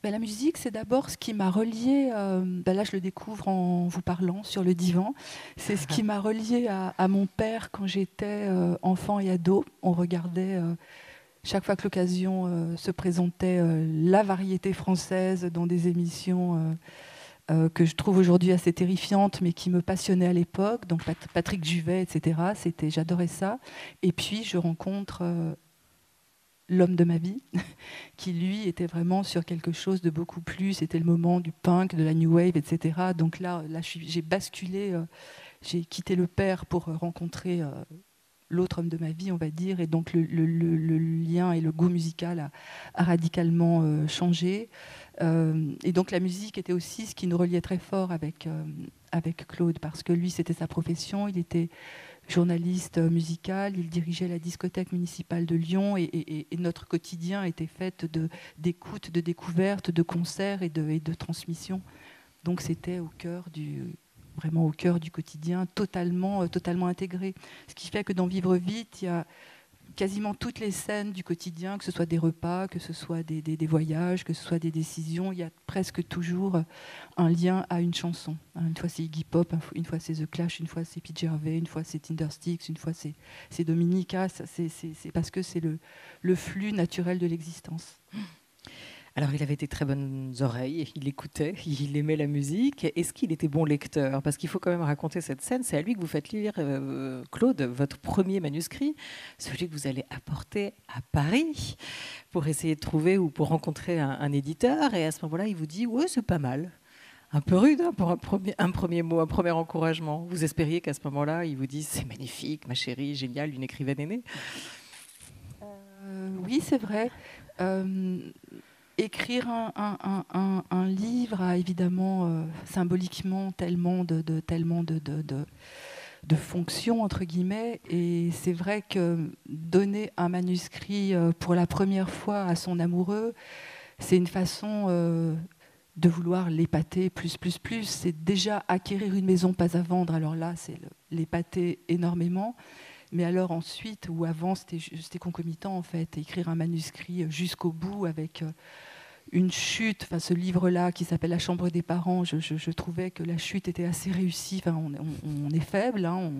Speaker 1: La musique, c'est d'abord ce qui m'a reliée, là je le découvre en vous parlant sur le divan, c'est ce qui m'a reliée à mon père quand j'étais enfant et ado. On regardait, chaque fois que l'occasion se présentait, la variété française dans des émissions que je trouve aujourd'hui assez terrifiantes, mais qui me passionnaient à l'époque, donc Patrick Juvet, etc. J'adorais ça. Et puis je rencontre... l'homme de ma vie, qui lui était vraiment sur quelque chose de beaucoup plus, c'était le moment du punk, de la new wave, etc. Donc là j'ai basculé, j'ai quitté le père pour rencontrer l'autre homme de ma vie, on va dire, et donc le lien et le goût musical a radicalement changé. Et donc la musique était aussi ce qui nous reliait très fort avec Claude, parce que lui, c'était sa profession, il était journaliste musical, il dirigeait la discothèque municipale de Lyon et notre quotidien était fait d'écoute, de découverte, de concerts et de transmission. Donc c'était vraiment au cœur du quotidien, totalement intégré. Ce qui fait que dans Vivre vite, il y a quasiment toutes les scènes du quotidien, que ce soit des repas, que ce soit des voyages, que ce soit des décisions, il y a presque toujours un lien à une chanson. Une fois c'est Iggy Pop, une fois c'est The Clash, une fois c'est Pete Gervais, une fois c'est Tindersticks, une fois c'est Dominica. C'est parce que c'est le flux naturel de l'existence.
Speaker 2: Alors, il avait des très bonnes oreilles, il écoutait, il aimait la musique. Est-ce qu'il était bon lecteur? Parce qu'il faut quand même raconter cette scène. C'est à lui que vous faites lire, Claude, votre premier manuscrit, celui que vous allez apporter à Paris pour essayer de trouver ou pour rencontrer un éditeur. Et à ce moment-là, il vous dit « Ouais, c'est pas mal ». Un peu rude, hein, pour un premier mot, un premier encouragement. Vous espériez qu'à ce moment-là, il vous dise « C'est magnifique, ma chérie, génial, une écrivaine aînée ».
Speaker 1: Oui, c'est vrai. Écrire un livre a évidemment symboliquement tellement de fonctions, entre guillemets, et c'est vrai que donner un manuscrit pour la première fois à son amoureux, c'est une façon de vouloir l'épater plus. C'est déjà acquérir une maison pas à vendre, alors là c'est l'épater énormément. Mais alors ensuite, ou avant, c'était concomitant en fait, écrire un manuscrit jusqu'au bout avec une chute. Enfin, ce livre-là qui s'appelle La chambre des parents, je trouvais que la chute était assez réussie. Enfin, on est faible, hein,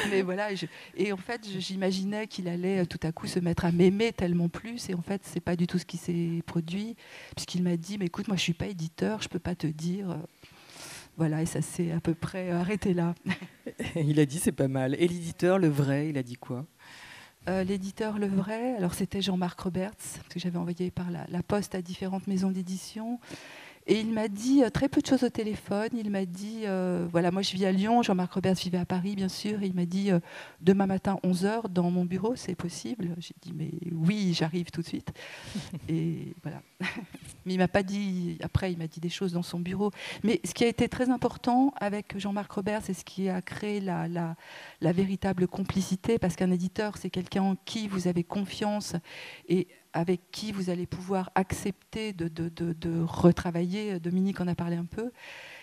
Speaker 1: mais voilà. Et en fait, j'imaginais qu'il allait tout à coup se mettre à m'aimer tellement plus. Et en fait, c'est pas du tout ce qui s'est produit, puisqu'il m'a dit, mais écoute, moi, je suis pas éditeur, je peux pas te dire. Voilà, et ça s'est à peu près arrêté là.
Speaker 2: Il a dit c'est pas mal. Et l'éditeur, le vrai, il a dit quoi?
Speaker 1: L'éditeur, le vrai, alors c'était Jean-Marc Roberts, parce que j'avais envoyé par la poste à différentes maisons d'édition. Et il m'a dit très peu de choses au téléphone. Il m'a dit, voilà, moi je vis à Lyon, Jean-Marc Roberts vivait à Paris, bien sûr. Et il m'a dit, demain matin, 11h, dans mon bureau, c'est possible? J'ai dit, mais oui, j'arrive tout de suite. Et voilà. Mais il m'a pas dit, après, il m'a dit des choses dans son bureau. Mais ce qui a été très important avec Jean-Marc Roberts, c'est ce qui a créé la véritable complicité, parce qu'un éditeur, c'est quelqu'un en qui vous avez confiance et avec qui vous allez pouvoir accepter de retravailler. Dominique en a parlé un peu.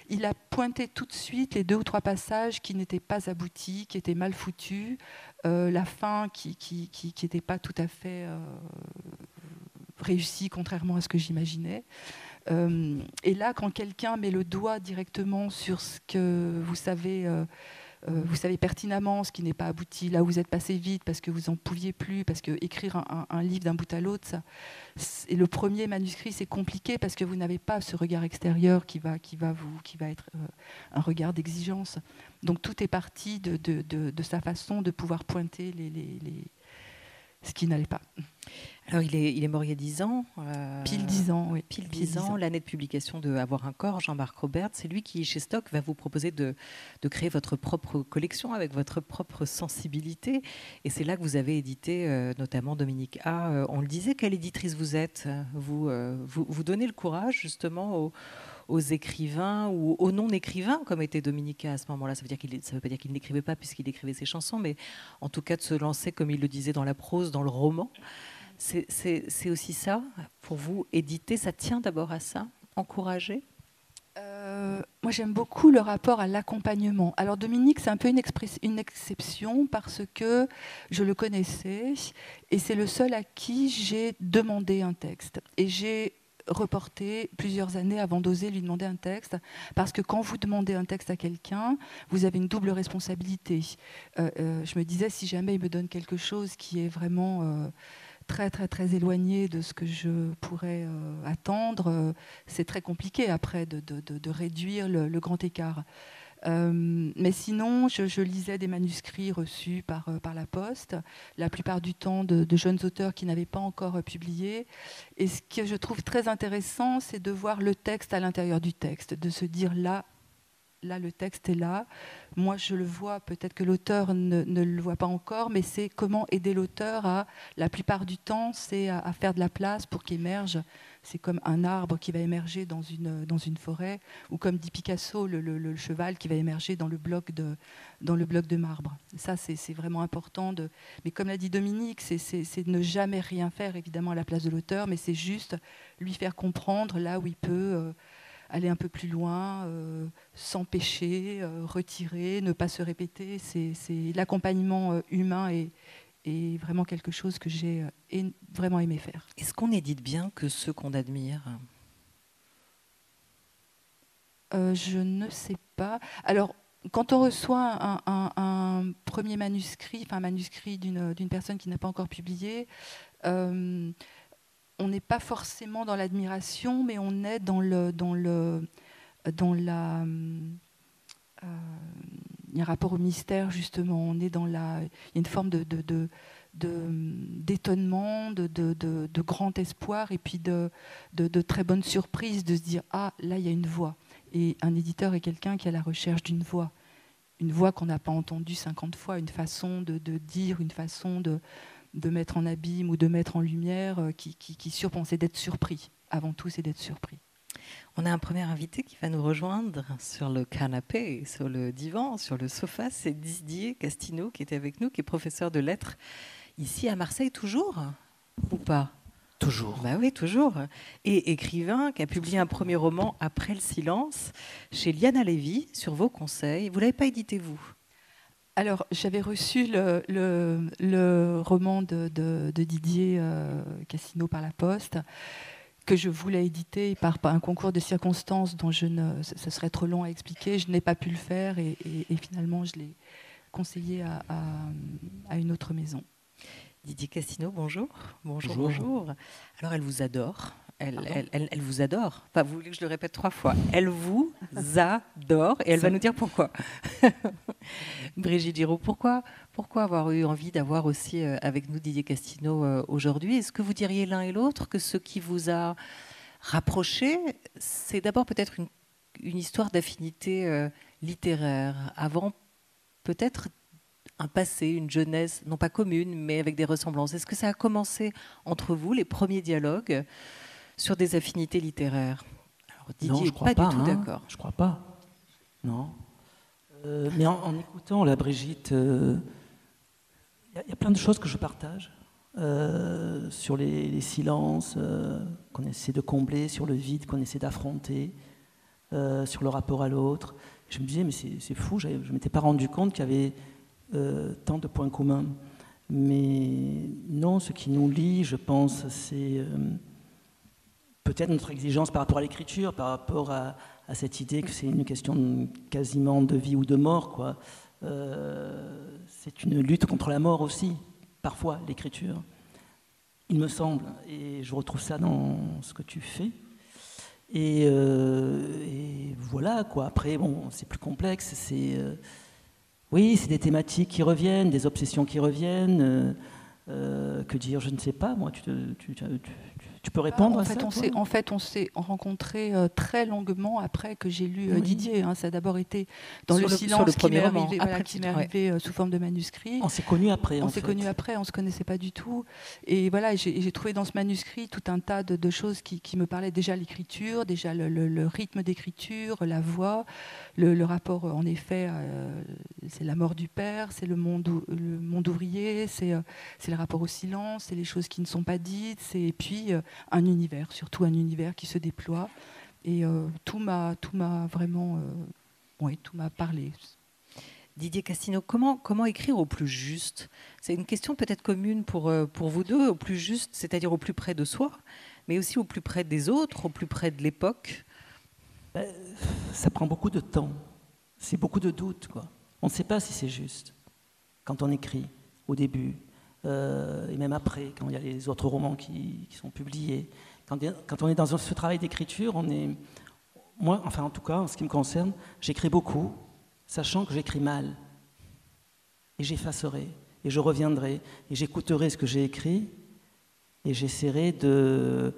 Speaker 1: il a pointé tout de suite les 2 ou 3 passages qui n'étaient pas aboutis, qui étaient mal foutus, la fin qui n'était pas tout à fait réussie, contrairement à ce que j'imaginais. Et là, quand quelqu'un met le doigt directement sur ce que vous savez pertinemment ce qui n'est pas abouti, là où vous êtes passé vite parce que vous n'en pouviez plus, parce que écrire un livre d'un bout à l'autre, et le premier manuscrit, c'est compliqué parce que vous n'avez pas ce regard extérieur qui va être un regard d'exigence. Donc tout est parti de sa façon de pouvoir pointer ce qui n'allait pas.
Speaker 2: Alors, il est mort il y a 10 ans.
Speaker 1: Pile 10 ans, oui.
Speaker 2: Pile 10 ans, l'année de publication de Avoir un corps, Jean-Marc Robert. C'est lui qui, chez Stock, va vous proposer de créer votre propre collection avec votre propre sensibilité. Et c'est là que vous avez édité, notamment Dominique A. On le disait, quelle éditrice vous êtes ? Vous donnez le courage, justement, aux écrivains ou aux non-écrivains, comme était Dominique A. à ce moment-là. Ça veut pas dire qu'il n'écrivait pas puisqu'il écrivait ses chansons, mais en tout cas de se lancer, comme il le disait, dans la prose, dans le roman. C'est aussi ça, pour vous, éditer, ça tient d'abord à ça, encourager ?
Speaker 1: Moi, j'aime beaucoup le rapport à l'accompagnement. Alors, Dominique, c'est un peu une exception parce que je le connaissais et c'est le seul à qui j'ai demandé un texte. Et j'ai reporté plusieurs années avant d'oser lui demander un texte, parce que quand vous demandez un texte à quelqu'un, vous avez une double responsabilité. Je me disais, si jamais il me donne quelque chose qui est vraiment très très très éloigné de ce que je pourrais attendre, c'est très compliqué après de réduire le grand écart. Mais sinon, je lisais des manuscrits reçus par la poste, la plupart du temps de jeunes auteurs qui n'avaient pas encore publié. Et ce que je trouve très intéressant, c'est de voir le texte à l'intérieur du texte, de se dire là, le texte est là. Moi, je le vois, peut-être que l'auteur ne le voit pas encore, mais c'est comment aider l'auteur à, la plupart du temps, c'est à faire de la place pour qu'il émerge. C'est comme un arbre qui va émerger dans une forêt, ou comme dit Picasso, le cheval qui va émerger dans le bloc de marbre. Ça, c'est vraiment important. Mais comme l'a dit Dominique, c'est ne jamais rien faire, évidemment, à la place de l'auteur, mais c'est juste lui faire comprendre là où il peut aller un peu plus loin, s'empêcher, retirer, ne pas se répéter. C'est l'accompagnement humain est vraiment quelque chose que j'ai vraiment aimé faire.
Speaker 2: Est-ce qu'on édite bien que ceux qu'on admire ?
Speaker 1: Je ne sais pas. Alors, quand on reçoit un premier manuscrit, enfin un manuscrit d'une personne qui n'a pas encore publié, on n'est pas forcément dans l'admiration, mais on est dans la... il y a un rapport au mystère, justement. On est il y a une forme d'étonnement, de grand espoir, et puis de très bonne surprise, de se dire « Ah, là, il y a une voix ». Et un éditeur est quelqu'un qui est à la recherche d'une voix qu'on n'a pas entendue 50 fois, une façon de dire, une façon de mettre en abîme ou de mettre en lumière qui surprend. C'est d'être surpris. Avant tout, c'est d'être surpris.
Speaker 2: On a un premier invité qui va nous rejoindre sur le canapé, sur le divan, sur le sofa. C'est Didier Castinot qui était avec nous, qui est professeur de lettres ici à Marseille, toujours ou pas ?
Speaker 4: Toujours.
Speaker 2: Bah oui, toujours. Et écrivain qui a publié un premier roman, Après le silence, chez Liana Lévy, sur vos conseils. Vous ne l'avez pas édité, vous ?
Speaker 1: Alors, j'avais reçu le roman de Didier Castinot par la poste, que je voulais éditer par un concours de circonstances dont ce serait trop long à expliquer. Je n'ai pas pu le faire et finalement, je l'ai conseillé à une autre maison.
Speaker 2: Didier Castinot, bonjour. Bonjour. Alors, elle vous adore. Elle vous adore. Enfin, vous voulez que je le répète 3 fois. Elle vous adore et elle va nous dire pourquoi. Brigitte Giraud, pourquoi avoir eu envie d'avoir aussi avec nous Didier Castinot aujourd'hui ? Est-ce que vous diriez l'un et l'autre que ce qui vous a rapproché, c'est d'abord peut-être une histoire d'affinité littéraire, avant peut-être un passé, une jeunesse, non pas commune, mais avec des ressemblances. Est-ce que ça a commencé entre vous, les premiers dialogues sur des affinités littéraires ? Alors, Didier,
Speaker 4: non, je crois
Speaker 2: pas du tout d'accord.
Speaker 4: Je crois pas. Non. Mais en écoutant la Brigitte, il y a plein de choses que je partage sur les silences qu'on essaie de combler, sur le vide qu'on essaie d'affronter, sur le rapport à l'autre. Je me disais, mais c'est fou, je ne m'étais pas rendu compte qu'il y avait tant de points communs. Mais non, ce qui nous lie, je pense, c'est peut-être notre exigence par rapport à l'écriture, par rapport à cette idée que c'est une question quasiment de vie ou de mort, quoi. C'est une lutte contre la mort aussi, parfois, l'écriture. Il me semble, et je retrouve ça dans ce que tu fais. Et voilà, quoi. Après, bon, c'est plus complexe. Oui, c'est des thématiques qui reviennent, des obsessions qui reviennent. Que dire, je ne sais pas. Moi, tu peux répondre à ça,
Speaker 1: En fait, on s'est rencontrés très longuement après que j'ai lu Didier. Hein. Ça a d'abord été dans le silence qui m'est arrivé sous forme de manuscrit.
Speaker 4: On s'est connus après.
Speaker 1: On s'est connus après, on ne se connaissait pas du tout. Et voilà, j'ai trouvé dans ce manuscrit tout un tas de choses qui me parlaient déjà l'écriture, déjà le rythme d'écriture, la voix, le rapport, en effet, c'est la mort du père, c'est le monde ouvrier, c'est le rapport au silence, c'est les choses qui ne sont pas dites, et puis un univers, surtout un univers qui se déploie. Et tout m'a vraiment, tout m'a parlé.
Speaker 2: Didier Castillo, comment écrire au plus juste? C'est une question peut-être commune pour vous deux, au plus juste, c'est-à-dire au plus près de soi, mais aussi au plus près des autres, au plus près de l'époque.
Speaker 4: Ça prend beaucoup de temps, c'est beaucoup de doutes, quoi. On ne sait pas si c'est juste quand on écrit au début. Et même après, quand il y a les autres romans qui sont publiés. Quand on est dans ce travail d'écriture, moi, enfin en tout cas, en ce qui me concerne, j'écris beaucoup, sachant que j'écris mal. Et j'effacerai, et je reviendrai, et j'écouterai ce que j'ai écrit, et j'essaierai de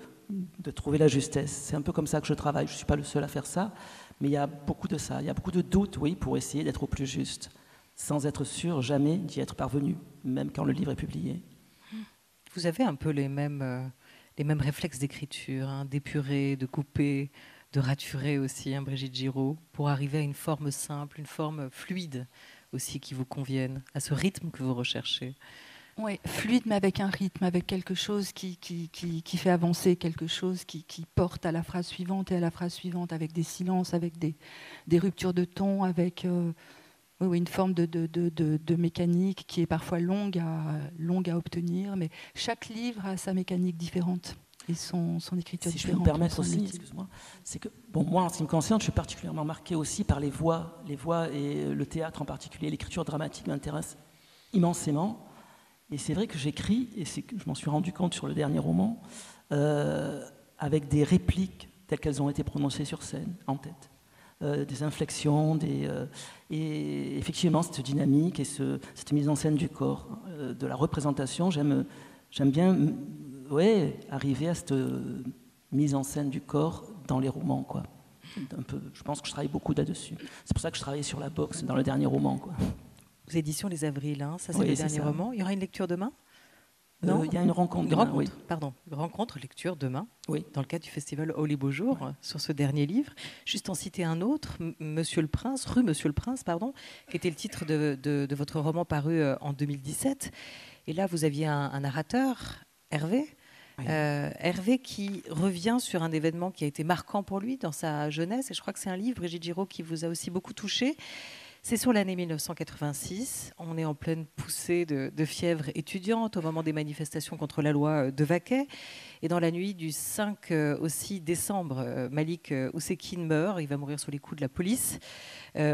Speaker 4: trouver la justesse. C'est un peu comme ça que je travaille. Je ne suis pas le seul à faire ça, mais il y a beaucoup de ça. Il y a beaucoup de doutes, oui, pour essayer d'être au plus juste, sans être sûr jamais d'y être parvenu, même quand le livre est publié.
Speaker 2: Vous avez un peu les mêmes réflexes d'écriture, hein, d'épurer, de couper, de raturer aussi, hein, Brigitte Giraud, pour arriver à une forme simple, une forme fluide aussi qui vous convienne, à ce rythme que vous recherchez.
Speaker 1: Oui, fluide, mais avec un rythme, avec quelque chose qui fait avancer, quelque chose qui porte à la phrase suivante et à la phrase suivante, avec des silences, avec des ruptures de ton, avec... Oui, une forme de mécanique qui est parfois longue à obtenir, mais chaque livre a sa mécanique différente et son écriture différente.
Speaker 4: Si je peux me permettre aussi, excuse-moi, c'est que, bon, moi, en ce qui me concerne, je suis particulièrement marqué aussi par les voix et le théâtre en particulier. L'écriture dramatique m'intéresse immensément. Et c'est vrai que j'écris, et je m'en suis rendu compte sur le dernier roman, avec des répliques telles qu'elles ont été prononcées sur scène, en tête. Des inflexions, et effectivement cette dynamique et cette mise en scène du corps, de la représentation, j'aime bien arriver à cette mise en scène du corps dans les romans, quoi. Je pense que je travaille beaucoup là-dessus. C'est pour ça que je travaillais sur la boxe dans le dernier roman, quoi.
Speaker 2: Aux éditions Les Avrils, hein, ça c'est le dernier roman. Il y aura une lecture demain?
Speaker 4: Non, il y a une rencontre.
Speaker 2: Rencontre, lecture demain,
Speaker 4: oui.
Speaker 2: Dans le cadre du festival Au les Beaux Jours, sur ce dernier livre. Juste en citer un autre, Monsieur le Prince, Rue Monsieur le Prince, pardon, qui était le titre de votre roman paru en 2017. Et là, vous aviez un narrateur, Hervé. Oui. Hervé qui revient sur un événement qui a été marquant pour lui dans sa jeunesse. Et je crois que c'est un livre, Brigitte Giraud, qui vous a aussi beaucoup touché. C'est sur l'année 1986, on est en pleine poussée de fièvre étudiante au moment des manifestations contre la loi de Vaquet. Et dans la nuit du 5 au 6 décembre, Malik Oussekine meurt, il va mourir sous les coups de la police,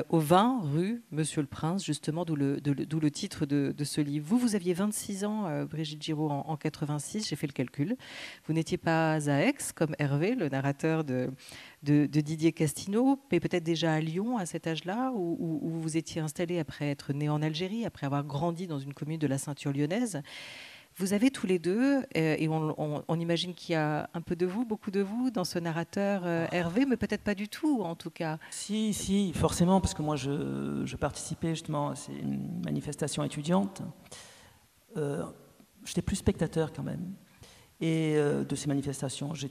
Speaker 2: au 20 rue Monsieur le Prince, justement, d'où le titre de ce livre. Vous aviez 26 ans, Brigitte Giraud, en 86, j'ai fait le calcul. Vous n'étiez pas à Aix, comme Hervé, le narrateur de Didier Castillo, mais peut-être déjà à Lyon à cet âge-là, où vous étiez installé après être né en Algérie, après avoir grandi dans une commune de la ceinture lyonnaise. Vous avez tous les deux, et on imagine qu'il y a un peu de vous, beaucoup de vous, dans ce narrateur Hervé, mais peut-être pas du tout, en tout cas.
Speaker 4: Si, forcément, parce que moi, je participais justement à ces manifestations étudiantes. J'étais plus spectateur quand même. Et de ces manifestations, je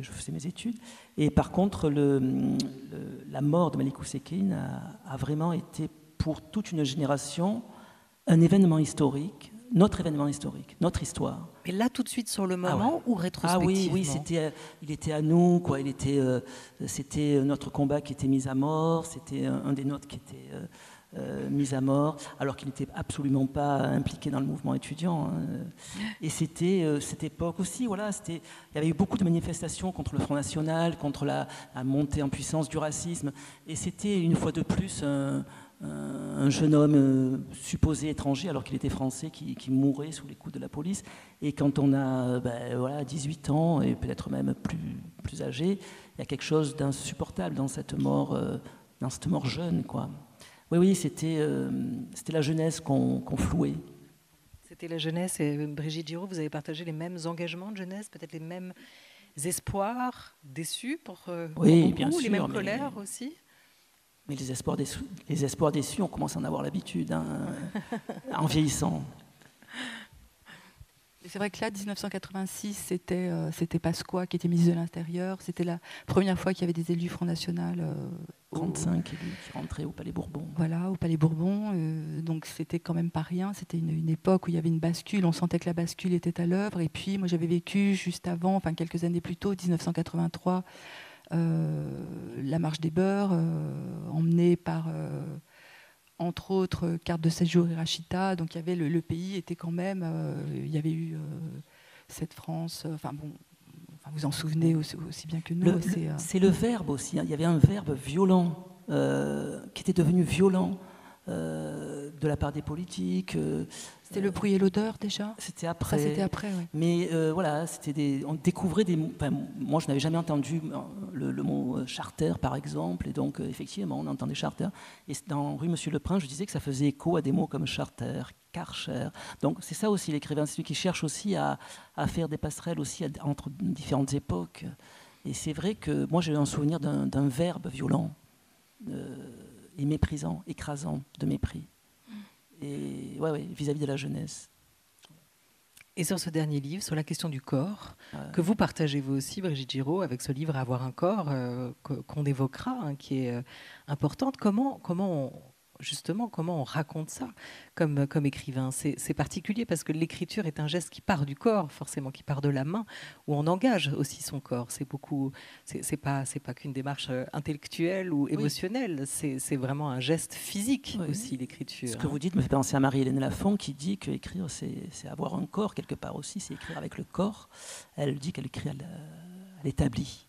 Speaker 4: faisais mes études. Et par contre, la mort de Malik Oussekine a vraiment été, pour toute une génération, un événement historique notre événement historique, notre histoire.
Speaker 2: Mais là, tout de suite sur le moment ou rétrospectivement?
Speaker 4: Oui, il était à nous, quoi. C'était notre combat qui était mis à mort, c'était un des nôtres qui était mis à mort, alors qu'il n'était absolument pas impliqué dans le mouvement étudiant. Et c'était cette époque aussi, voilà, il y avait eu beaucoup de manifestations contre le Front National, contre la montée en puissance du racisme, et c'était une fois de plus un jeune homme supposé étranger, alors qu'il était français, qui mourait sous les coups de la police. Et quand on a 18 ans, et peut-être même plus âgé, il y a quelque chose d'insupportable dans cette mort jeune, quoi. Oui, c'était la jeunesse qu'on flouait.
Speaker 2: C'était la jeunesse, et Brigitte Giraud, vous avez partagé les mêmes engagements de jeunesse, peut-être les mêmes espoirs déçus pour beaucoup,
Speaker 4: bien sûr,
Speaker 2: les mêmes colères aussi.
Speaker 4: Mais les espoirs déçus, on commence à en avoir l'habitude, en vieillissant.
Speaker 1: C'est vrai que là, 1986, c'était Pasqua qui était ministre de l'Intérieur. C'était la première fois qu'il y avait des élus Front National.
Speaker 4: 35 élus qui rentraient au Palais Bourbon.
Speaker 1: Voilà, au Palais Bourbon. Donc c'était quand même pas rien. C'était une époque où il y avait une bascule. On sentait que la bascule était à l'œuvre. Et puis, moi, j'avais vécu juste avant, enfin quelques années plus tôt, 1983, la marche des beurs, emmenée par... entre autres, carte de séjour Hirachita. Donc, il y avait le pays était quand même... il y avait eu cette France... vous vous en souvenez aussi bien que nous.
Speaker 4: C'est le verbe aussi. Hein. Il y avait un verbe violent, qui était devenu violent de la part des politiques.
Speaker 1: C'était le bruit et l'odeur, déjà?
Speaker 4: C'était après.
Speaker 1: Ça, c'était après, oui.
Speaker 4: Mais voilà, on découvrait des mots. Moi, je n'avais jamais entendu le mot charter, par exemple. Et donc, effectivement, on entendait charter. Et dans Rue Monsieur le Prince, je disais que ça faisait écho à des mots comme charter, karcher. Donc, c'est ça aussi, l'écrivain. C'est celui qui cherche aussi à faire des passerelles aussi entre différentes époques. Et c'est vrai que moi, j'ai eu un souvenir d'un verbe violent et méprisant, écrasant de mépris. Et vis-à-vis de la jeunesse.
Speaker 2: Et sur ce dernier livre, sur la question du corps, que vous partagez vous aussi, Brigitte Giraud, avec ce livre Avoir un corps, qu'on évoquera, hein, qui est importante, comment on raconte ça comme écrivain? C'est particulier parce que l'écriture est un geste qui part du corps, forcément, qui part de la main, où on engage aussi son corps. C'est pas qu'une démarche intellectuelle ou émotionnelle, c'est vraiment un geste physique aussi, l'écriture.
Speaker 4: Ce que vous dites me fait penser à Marie-Hélène Lafont qui dit qu'écrire, c'est avoir un corps quelque part aussi, c'est écrire avec le corps. Elle dit qu'elle écrit à l'établi.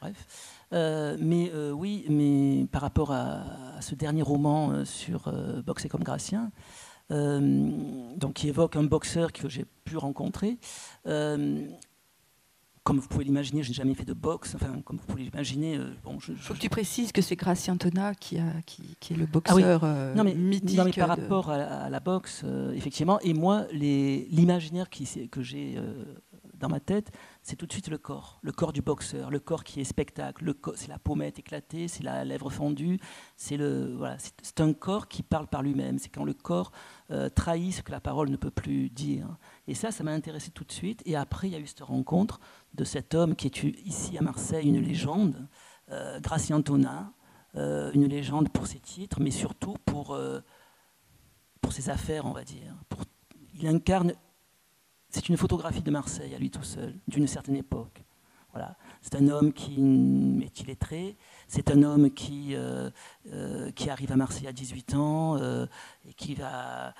Speaker 4: Bref. Mais par rapport à ce dernier roman sur Boxer comme Gratien, donc qui évoque un boxeur que j'ai pu rencontrer. Comme vous pouvez l'imaginer, je n'ai jamais fait de boxe. Enfin, comme vous pouvez l'imaginer,
Speaker 1: il faut que tu précises que c'est Gratien Tonat qui est le boxeur mythique.
Speaker 4: Non, mais par rapport à la boxe, effectivement. Et moi, l'imaginaire que j'ai dans ma tête, c'est tout de suite le corps du boxeur, le corps qui est spectacle, c'est la pommette éclatée, c'est la lèvre fendue, c'est un corps qui parle par lui-même, c'est quand le corps trahit ce que la parole ne peut plus dire. Et ça m'a intéressé tout de suite. Et après, il y a eu cette rencontre de cet homme qui est ici à Marseille une légende, Gratien Tonat, une légende pour ses titres, mais surtout pour ses affaires, on va dire. Il incarne... C'est une photographie de Marseille à lui tout seul, d'une certaine époque. Voilà. C'est un homme qui est illettré, c'est un homme qui arrive à Marseille à 18 ans et qui va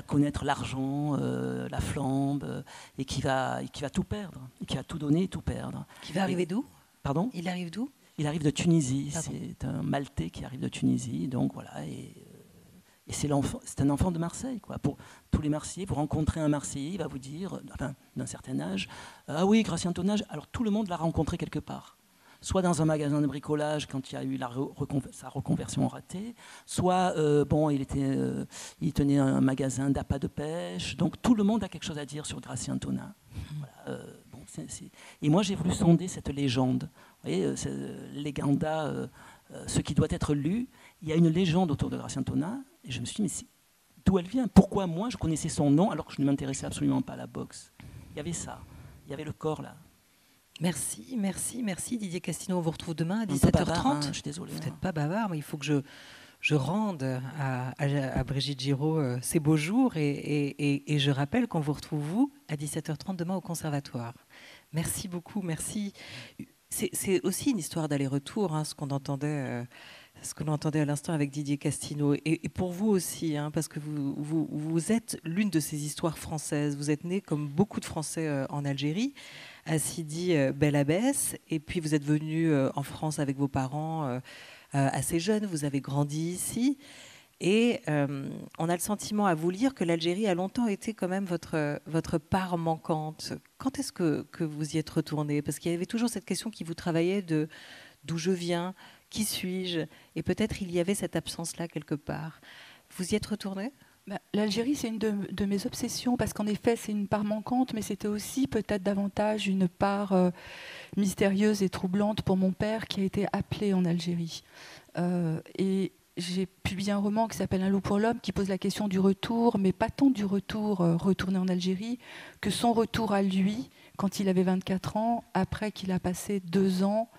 Speaker 4: connaître l'argent, la flambe, et qui va tout perdre, et qui va tout donner et tout perdre.
Speaker 2: Qui va arriver d'où?
Speaker 4: Pardon?
Speaker 2: Il arrive d'où?
Speaker 4: Il arrive de Tunisie.
Speaker 2: Pardon.
Speaker 4: C'est un Maltais qui arrive de Tunisie, donc voilà. Et c'est un enfant de Marseille, quoi. Pour tous les Marseillais, vous rencontrez un Marseillais, il va vous dire, enfin, d'un certain âge, ah oui, Gratien Tonat, alors tout le monde l'a rencontré quelque part. Soit dans un magasin de bricolage quand il y a eu sa reconversion ratée, soit il tenait un magasin d'appât de pêche. Donc tout le monde a quelque chose à dire sur Gratien Tonat. Voilà, et moi j'ai voulu sonder cette légende. Vous voyez, Legenda, ce qui doit être lu. Il y a une légende autour de Gratien Tonat. Et je me suis dit, mais d'où elle vient? Pourquoi moi, je connaissais son nom alors que je ne m'intéressais absolument pas à la boxe? Il y avait ça. Il y avait le corps là.
Speaker 2: Merci Didier Castillo. On vous retrouve demain à 17h30.
Speaker 4: Bavard, hein, je suis désolé.
Speaker 2: Vous n'êtes pas bavard, mais il faut que je je rende à Brigitte Giraud ces beaux jours et je rappelle qu'on vous retrouve, vous, à 17h30 demain au Conservatoire. Merci beaucoup, merci. C'est aussi une histoire d'aller-retour, hein, ce qu'on entendait à l'instant avec Didier Castinot. Et pour vous aussi, hein, parce que vous êtes l'une de ces histoires françaises. Vous êtes né, comme beaucoup de Français, en Algérie, à Sidi Bel Abbès. Et puis vous êtes venu en France avec vos parents assez jeunes. Vous avez grandi ici. Et on a le sentiment à vous lire que l'Algérie a longtemps été quand même votre part manquante. Quand est-ce que vous y êtes retourné? Parce qu'il y avait toujours cette question qui vous travaillait de d'où je viens, qui suis-je? Et peut-être il y avait cette absence-là quelque part. Vous y êtes retourné?
Speaker 1: L'Algérie, c'est une de mes obsessions, parce qu'en effet, c'est une part manquante, mais c'était aussi peut-être davantage une part mystérieuse et troublante pour mon père, qui a été appelé en Algérie. Et j'ai publié un roman qui s'appelle Un loup pour l'homme, qui pose la question du retour, mais pas tant du retour retourné en Algérie, que son retour à lui, quand il avait 24 ans, après qu'il a passé 2 ans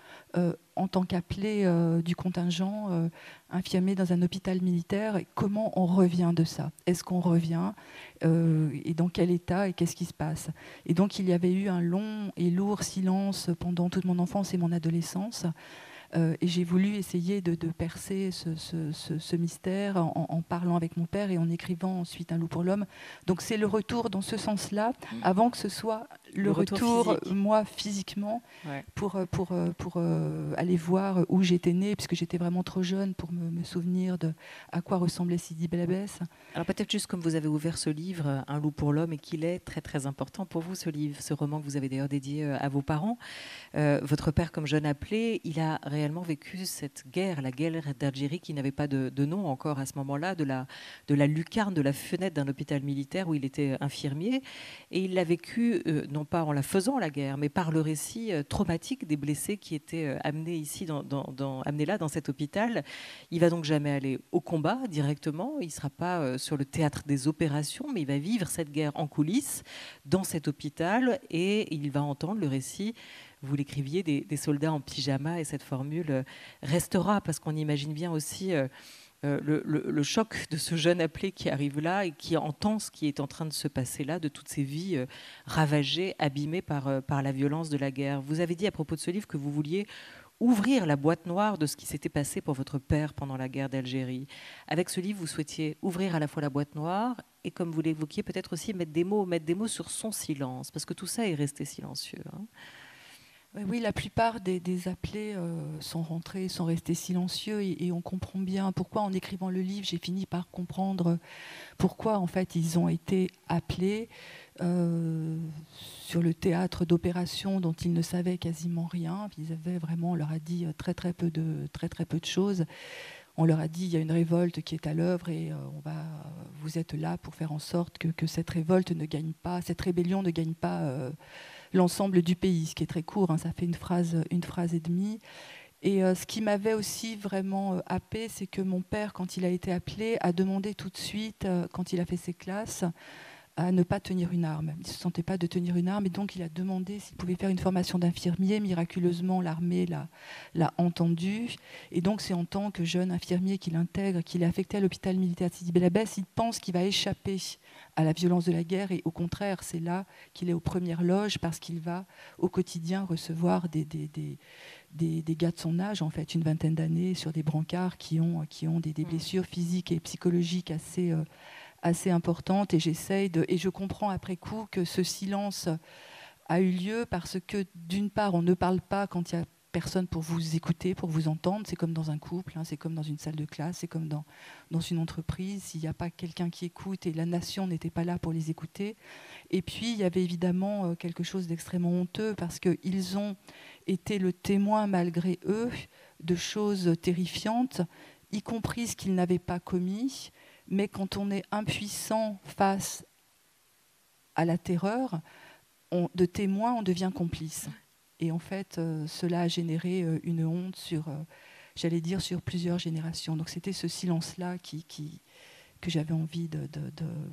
Speaker 1: en tant qu'appelé du contingent, infirmier dans un hôpital militaire. Et comment on revient de ça? Est-ce qu'on revient et dans quel état, et qu'est-ce qui se passe? Et donc il y avait eu un long et lourd silence pendant toute mon enfance et mon adolescence. Et j'ai voulu essayer de percer ce mystère en parlant avec mon père et en écrivant ensuite Un loup pour l'homme. Donc c'est le retour dans ce sens-là, avant que ce soit le retour moi, physiquement, ouais, pour aller voir où j'étais née, puisque j'étais vraiment trop jeune pour me souvenir de à quoi ressemblait Sidi Bel Abbès.
Speaker 2: Alors peut-être juste comme vous avez ouvert ce livre, Un loup pour l'homme, et qu'il est très très important pour vous, ce livre, ce roman que vous avez d'ailleurs dédié à vos parents. Votre père, comme jeune appelé, il a réellement vécu cette guerre, la guerre d'Algérie, qui n'avait pas de nom encore à ce moment-là, de la lucarne, de la fenêtre d'un hôpital militaire où il était infirmier. Et il l'a vécu, non pas en la faisant la guerre, mais par le récit traumatique des blessés qui étaient amenés ici, amenés là, dans cet hôpital. Il va donc jamais aller au combat directement, il ne sera pas sur le théâtre des opérations, mais il va vivre cette guerre en coulisses, dans cet hôpital, et il va entendre le récit. Vous l'écriviez, des soldats en pyjama, et cette formule restera, parce qu'on imagine bien aussi le choc de ce jeune appelé qui arrive là et qui entend ce qui est en train de se passer là, de toutes ces vies ravagées, abîmées par la violence de la guerre. Vous avez dit à propos de ce livre que vous vouliez ouvrir la boîte noire de ce qui s'était passé pour votre père pendant la guerre d'Algérie. Avec ce livre, vous souhaitiez ouvrir à la fois la boîte noire et, comme vous l'évoquiez, peut-être aussi mettre des mots sur son silence, parce que tout ça est resté silencieux, hein.
Speaker 1: Oui, la plupart des appelés sont restés silencieux, et on comprend bien pourquoi. En écrivant le livre, j'ai fini par comprendre pourquoi en fait ils ont été appelés sur le théâtre d'opération dont ils ne savaient quasiment rien. Ils avaient vraiment, on leur a dit très très peu de choses. On leur a dit il y a une révolte qui est à l'œuvre, et vous êtes là pour faire en sorte que cette révolte ne gagne pas, cette rébellion ne gagne pas l'ensemble du pays, ce qui est très court, hein, ça fait une phrase et demie. Et ce qui m'avait aussi vraiment happé, c'est que mon père, quand il a été appelé, a demandé tout de suite, quand il a fait ses classes, à ne pas tenir une arme. Il ne se sentait pas de tenir une arme, et donc il a demandé s'il pouvait faire une formation d'infirmier. Miraculeusement, l'armée l'a entendu, et donc c'est en tant que jeune infirmier qu'il intègre, qu'il est affecté à l'hôpital militaire de Sidi Bel Abbès. Il pense qu'il va échapper à la violence de la guerre, et au contraire, c'est là qu'il est aux premières loges, parce qu'il va au quotidien recevoir des gars de son âge, en fait, une vingtaine d'années, sur des brancards qui ont des blessures physiques et psychologiques assez importante, et je comprends après coup que ce silence a eu lieu parce que, d'une part, on ne parle pas quand il y a personne pour vous écouter, pour vous entendre. C'est comme dans un couple, hein, c'est comme dans une salle de classe, c'est comme dans une entreprise. S'il n'y a pas quelqu'un qui écoute, et la nation n'était pas là pour les écouter. Et puis il y avait évidemment quelque chose d'extrêmement honteux, parce qu'ils ont été le témoin, malgré eux, de choses terrifiantes, y compris ce qu'ils n'avaient pas commis. Mais quand on est impuissant face à la terreur, de témoin, on devient complice. Et en fait, cela a généré une honte sur plusieurs générations. Donc c'était ce silence-là que j'avais envie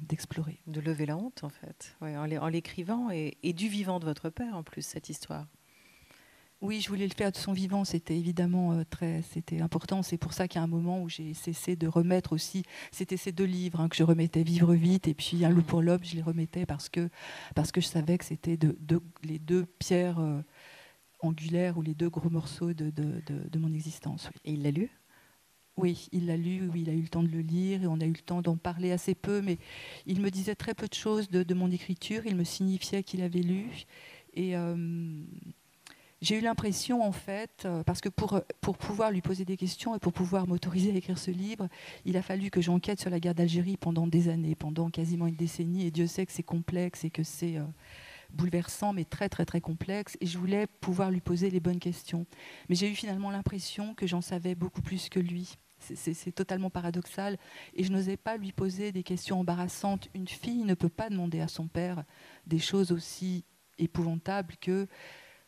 Speaker 1: d'explorer.
Speaker 2: De lever la honte, en fait, ouais, en l'écrivant, et du vivant de votre père, en plus, cette histoire.
Speaker 1: Oui, je voulais le faire de son vivant, c'était évidemment c'était important. C'est pour ça qu'il y a un moment où j'ai cessé de remettre aussi, c'était ces 2 livres que je remettais, Vivre vite et puis Un loup pour l'aube, je les remettais parce que je savais que c'était les 2 pierres angulaires ou les 2 gros morceaux de mon existence. Oui.
Speaker 2: Et il l'a lu ?
Speaker 1: Oui, il l'a lu, oui, il a eu le temps de le lire et on a eu le temps d'en parler assez peu, mais il me disait très peu de choses de mon écriture, il me signifiait qu'il avait lu et j'ai eu l'impression, en fait, parce que pour pouvoir lui poser des questions et pour pouvoir m'autoriser à écrire ce livre, il a fallu que j'enquête sur la guerre d'Algérie pendant des années, pendant quasiment une décennie, et Dieu sait que c'est complexe et que c'est bouleversant, mais très, très, très complexe, et je voulais pouvoir lui poser les bonnes questions. Mais j'ai eu finalement l'impression que j'en savais beaucoup plus que lui. C'est totalement paradoxal, et je n'osais pas lui poser des questions embarrassantes. Une fille ne peut pas demander à son père des choses aussi épouvantables que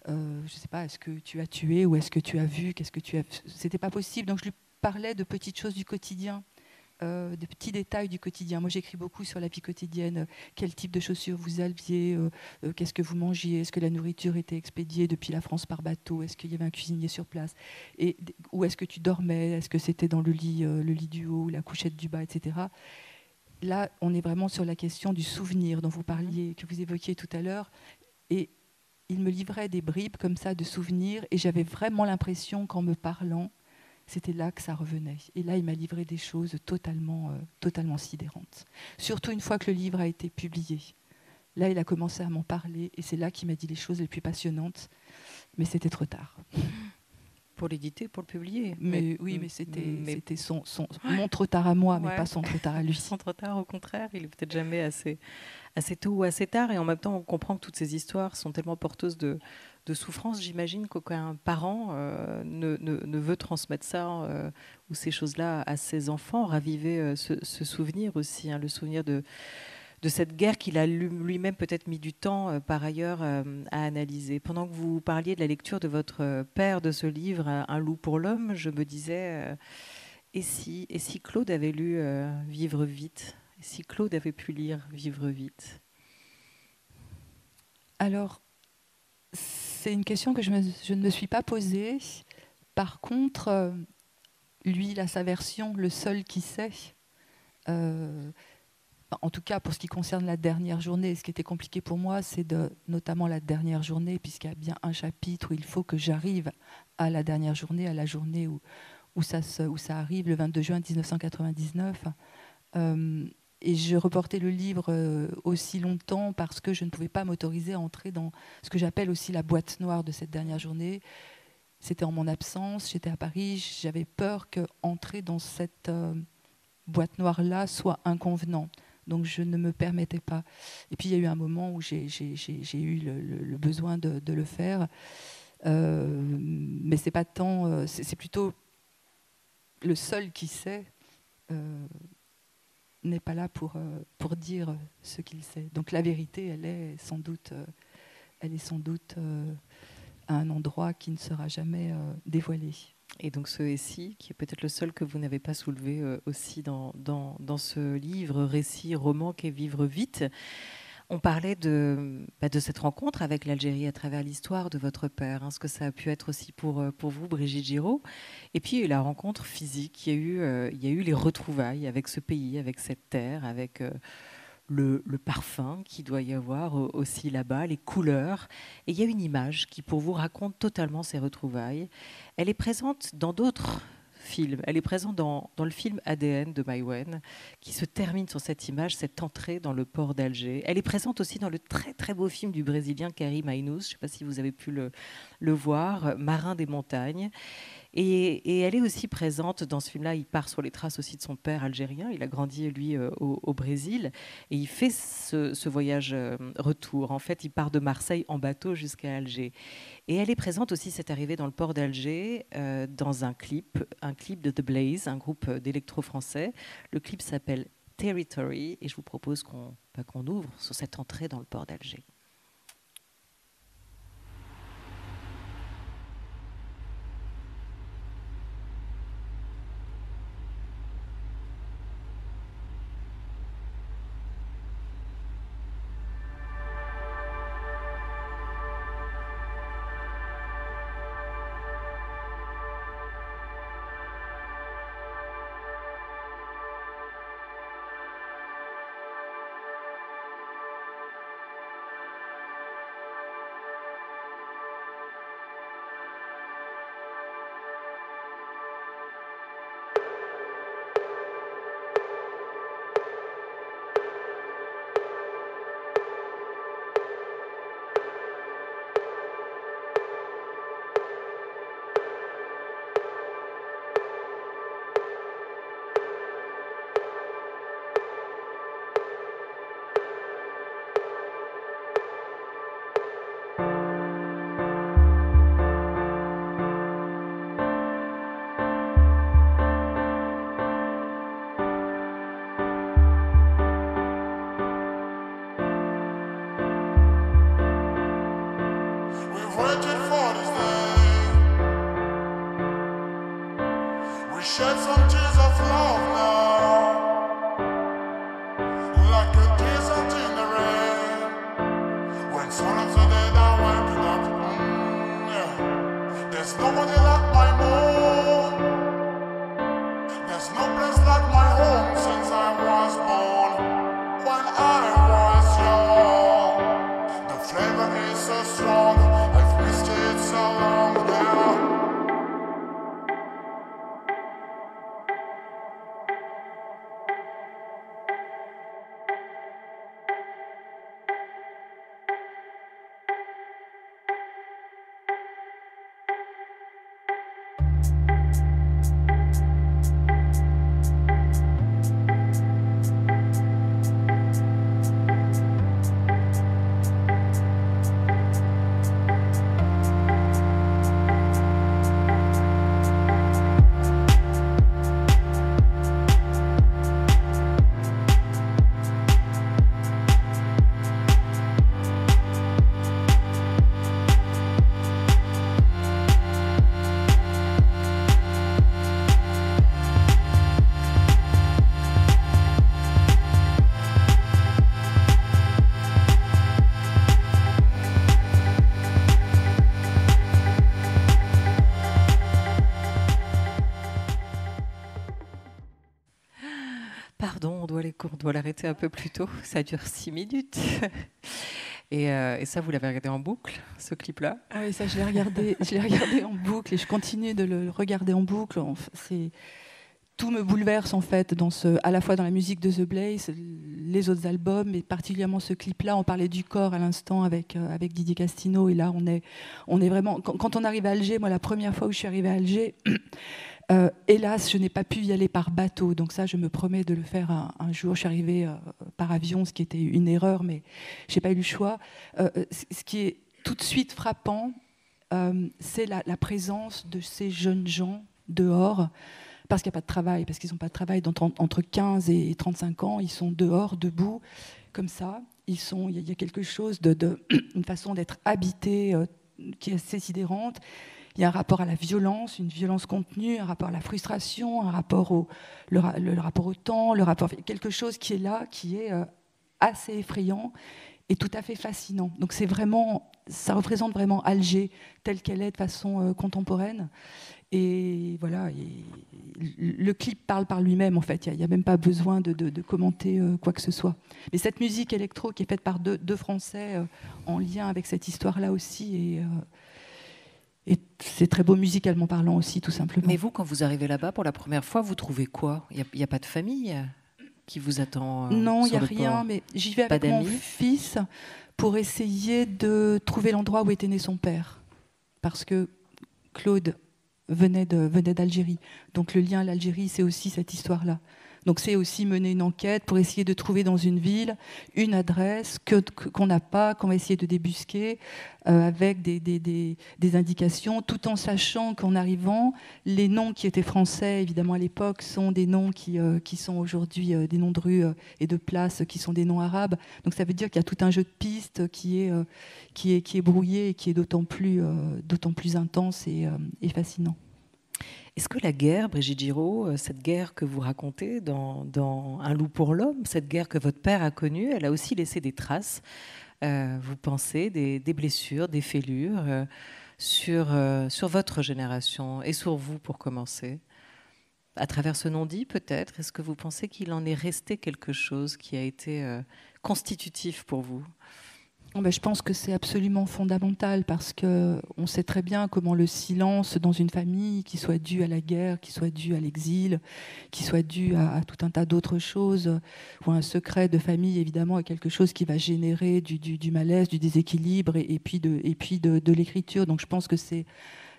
Speaker 1: je ne sais pas, est-ce que tu as tué ou est-ce que tu as vu, qu'est-ce que tu as... C'était pas possible. Donc je lui parlais de petites choses du quotidien, de petits détails du quotidien. Moi j'écris beaucoup sur la vie quotidienne. Quel type de chaussures vous aviez, qu'est-ce que vous mangiez, est-ce que la nourriture était expédiée depuis la France par bateau, est-ce qu'il y avait un cuisinier sur place, et où est-ce que tu dormais, est-ce que c'était dans le lit du haut, la couchette du bas, etc. Là, on est vraiment sur la question du souvenir dont vous parliez, que vous évoquiez tout à l'heure. Et il me livrait des bribes comme ça de souvenirs et j'avais vraiment l'impression qu'en me parlant, c'était là que ça revenait. Et là, il m'a livré des choses totalement sidérantes. Surtout une fois que le livre a été publié. Là, il a commencé à m'en parler et c'est là qu'il m'a dit les choses les plus passionnantes. Mais c'était trop tard.
Speaker 2: Pour l'éditer, pour le publier.
Speaker 1: Mais c'était mon trop tard à moi, mais pas son trop tard à lui.
Speaker 2: Son trop tard, au contraire, il est peut-être jamais assez tôt ou assez tard. Et en même temps, on comprend que toutes ces histoires sont tellement porteuses de souffrance. J'imagine qu'aucun parent ne veut transmettre ça ou ces choses-là à ses enfants. Raviver ce souvenir aussi, le souvenir de cette guerre qu'il a lui-même peut-être mis du temps, par ailleurs, à analyser. Pendant que vous parliez de la lecture de votre père de ce livre, Un loup pour l'homme, je me disais, et si Claude avait lu Vivre vite ? Et si Claude avait pu lire Vivre vite ?
Speaker 1: Alors, c'est une question que je ne me suis pas posée. Par contre, lui, il a sa version, le seul qui sait. En tout cas, pour ce qui concerne la dernière journée, ce qui était compliqué pour moi, c'est notamment la dernière journée, puisqu'il y a bien un chapitre où il faut que j'arrive à la dernière journée, à la journée où ça arrive, le 22 juin 1999. Et je reportais le livre aussi longtemps parce que je ne pouvais pas m'autoriser à entrer dans ce que j'appelle aussi la boîte noire de cette dernière journée. C'était en mon absence, j'étais à Paris, j'avais peur qu'entrer dans cette boîte noire-là soit inconvenant. Donc je ne me permettais pas. Et puis il y a eu un moment où j'ai eu le besoin de le faire. Mais c'est pas tant... c'est plutôt le seul qui sait n'est pas là pour dire ce qu'il sait. Donc la vérité, elle est sans doute à un endroit qui ne sera jamais dévoilé.
Speaker 2: Et donc ce récit, qui est peut-être le seul que vous n'avez pas soulevé aussi dans ce livre, récit, roman qu'est Vivre vite. On parlait de cette rencontre avec l'Algérie à travers l'histoire de votre père, ce que ça a pu être aussi pour vous, Brigitte Giraud. Et puis il y a eu la rencontre physique, il y a eu les retrouvailles avec ce pays, avec cette terre, avec le parfum qu'il doit y avoir aussi là-bas, les couleurs. Et il y a une image qui, pour vous, raconte totalement ces retrouvailles. Elle est présente dans d'autres films. Elle est présente dans le film ADN de Maïwenn, qui se termine sur cette image, cette entrée dans le port d'Alger. Elle est présente aussi dans le très très beau film du Brésilien Karim Ainous, je ne sais pas si vous avez pu le voir, Marin des montagnes. Et elle est aussi présente dans ce film-là. Il part sur les traces aussi de son père algérien. Il a grandi, lui, au Brésil. Et il fait ce voyage retour. En fait, il part de Marseille en bateau jusqu'à Alger. Et elle est présente aussi, cette arrivée dans le port d'Alger, dans un clip de The Blaze, un groupe d'électro français. Le clip s'appelle Territory. Et je vous propose qu'on ouvre sur cette entrée dans le port d'Alger.
Speaker 5: we shed some tears of love now, like a desert in the rain. When some of the dead are waking up, yeah. There's nobody like my moon. There's no place like my home since I was born. When I was young, the flavor is so strong. I've missed it so long now.
Speaker 2: Pardon, on doit l'arrêter un peu plus tôt. Ça dure 6 minutes. Et ça, vous l'avez regardé en boucle, ce clip-là?
Speaker 1: Ah oui, ça, je l'ai regardé en boucle et je continue de le regarder en boucle. Tout me bouleverse en fait, à la fois dans la musique de The Blaze, les autres albums, mais particulièrement ce clip-là. On parlait du corps à l'instant avec Didier Castino, et là on est vraiment. Quand on arrive à Alger, moi la première fois où je suis arrivée à Alger, hélas, je n'ai pas pu y aller par bateau, donc ça je me promets de le faire un jour. Je suis arrivée par avion, ce qui était une erreur, mais j'ai pas eu le choix. Ce qui est tout de suite frappant, c'est la présence de ces jeunes gens dehors. Parce qu'il n'y a pas de travail, parce qu'ils n'ont pas de travail entre 15 et 35 ans, ils sont dehors, debout, comme ça. Il y a quelque chose une façon d'être habité qui est assez sidérante. Il y a un rapport à la violence, une violence contenue, un rapport à la frustration, un rapport le rapport au temps, quelque chose qui est là, qui est assez effrayant et tout à fait fascinant. Donc ça représente vraiment Alger telle qu'elle est de façon contemporaine. Et voilà, le clip parle par lui-même en fait, il n'y a même pas besoin de commenter quoi que ce soit. Mais cette musique électro qui est faite par deux Français en lien avec cette histoire-là aussi, et c'est très beau musicalement parlant aussi, tout simplement.
Speaker 2: Mais vous, quand vous arrivez là-bas pour la première fois, vous trouvez quoi? Il n'y a pas de famille qui vous attend?
Speaker 1: Non, il n'y a
Speaker 2: sur le
Speaker 1: rien,
Speaker 2: port?
Speaker 1: mais j'y vais avec mon fils pour essayer de trouver l'endroit où était né son père. Parce que Claude venait d'Algérie. Donc le lien à l'Algérie, c'est aussi cette histoire-là. Donc c'est aussi mener une enquête pour essayer de trouver dans une ville une adresse qu'on n'a pas, qu'on va essayer de débusquer avec des indications, tout en sachant qu'en arrivant, les noms qui étaient français, évidemment à l'époque, sont des noms qui sont aujourd'hui des noms de rues et de places qui sont des noms arabes. Donc ça veut dire qu'il y a tout un jeu de pistes qui est brouillé et qui est d'autant plus intense et fascinant.
Speaker 2: Est-ce que la guerre, Brigitte Giraud, cette guerre que vous racontez dans Un loup pour l'homme, cette guerre que votre père a connue, elle a aussi laissé des traces, vous pensez, des blessures, des fêlures sur votre génération et sur vous pour commencer? À travers ce non-dit peut-être, est-ce que vous pensez qu'il en est resté quelque chose qui a été constitutif pour vous?
Speaker 1: Je pense que c'est absolument fondamental parce qu'on sait très bien comment le silence dans une famille, qui soit dû à la guerre, qui soit dû à l'exil, qui soit dû à tout un tas d'autres choses, ou un secret de famille évidemment est quelque chose qui va générer du malaise, du déséquilibre et puis de l'écriture. Donc je pense que c'est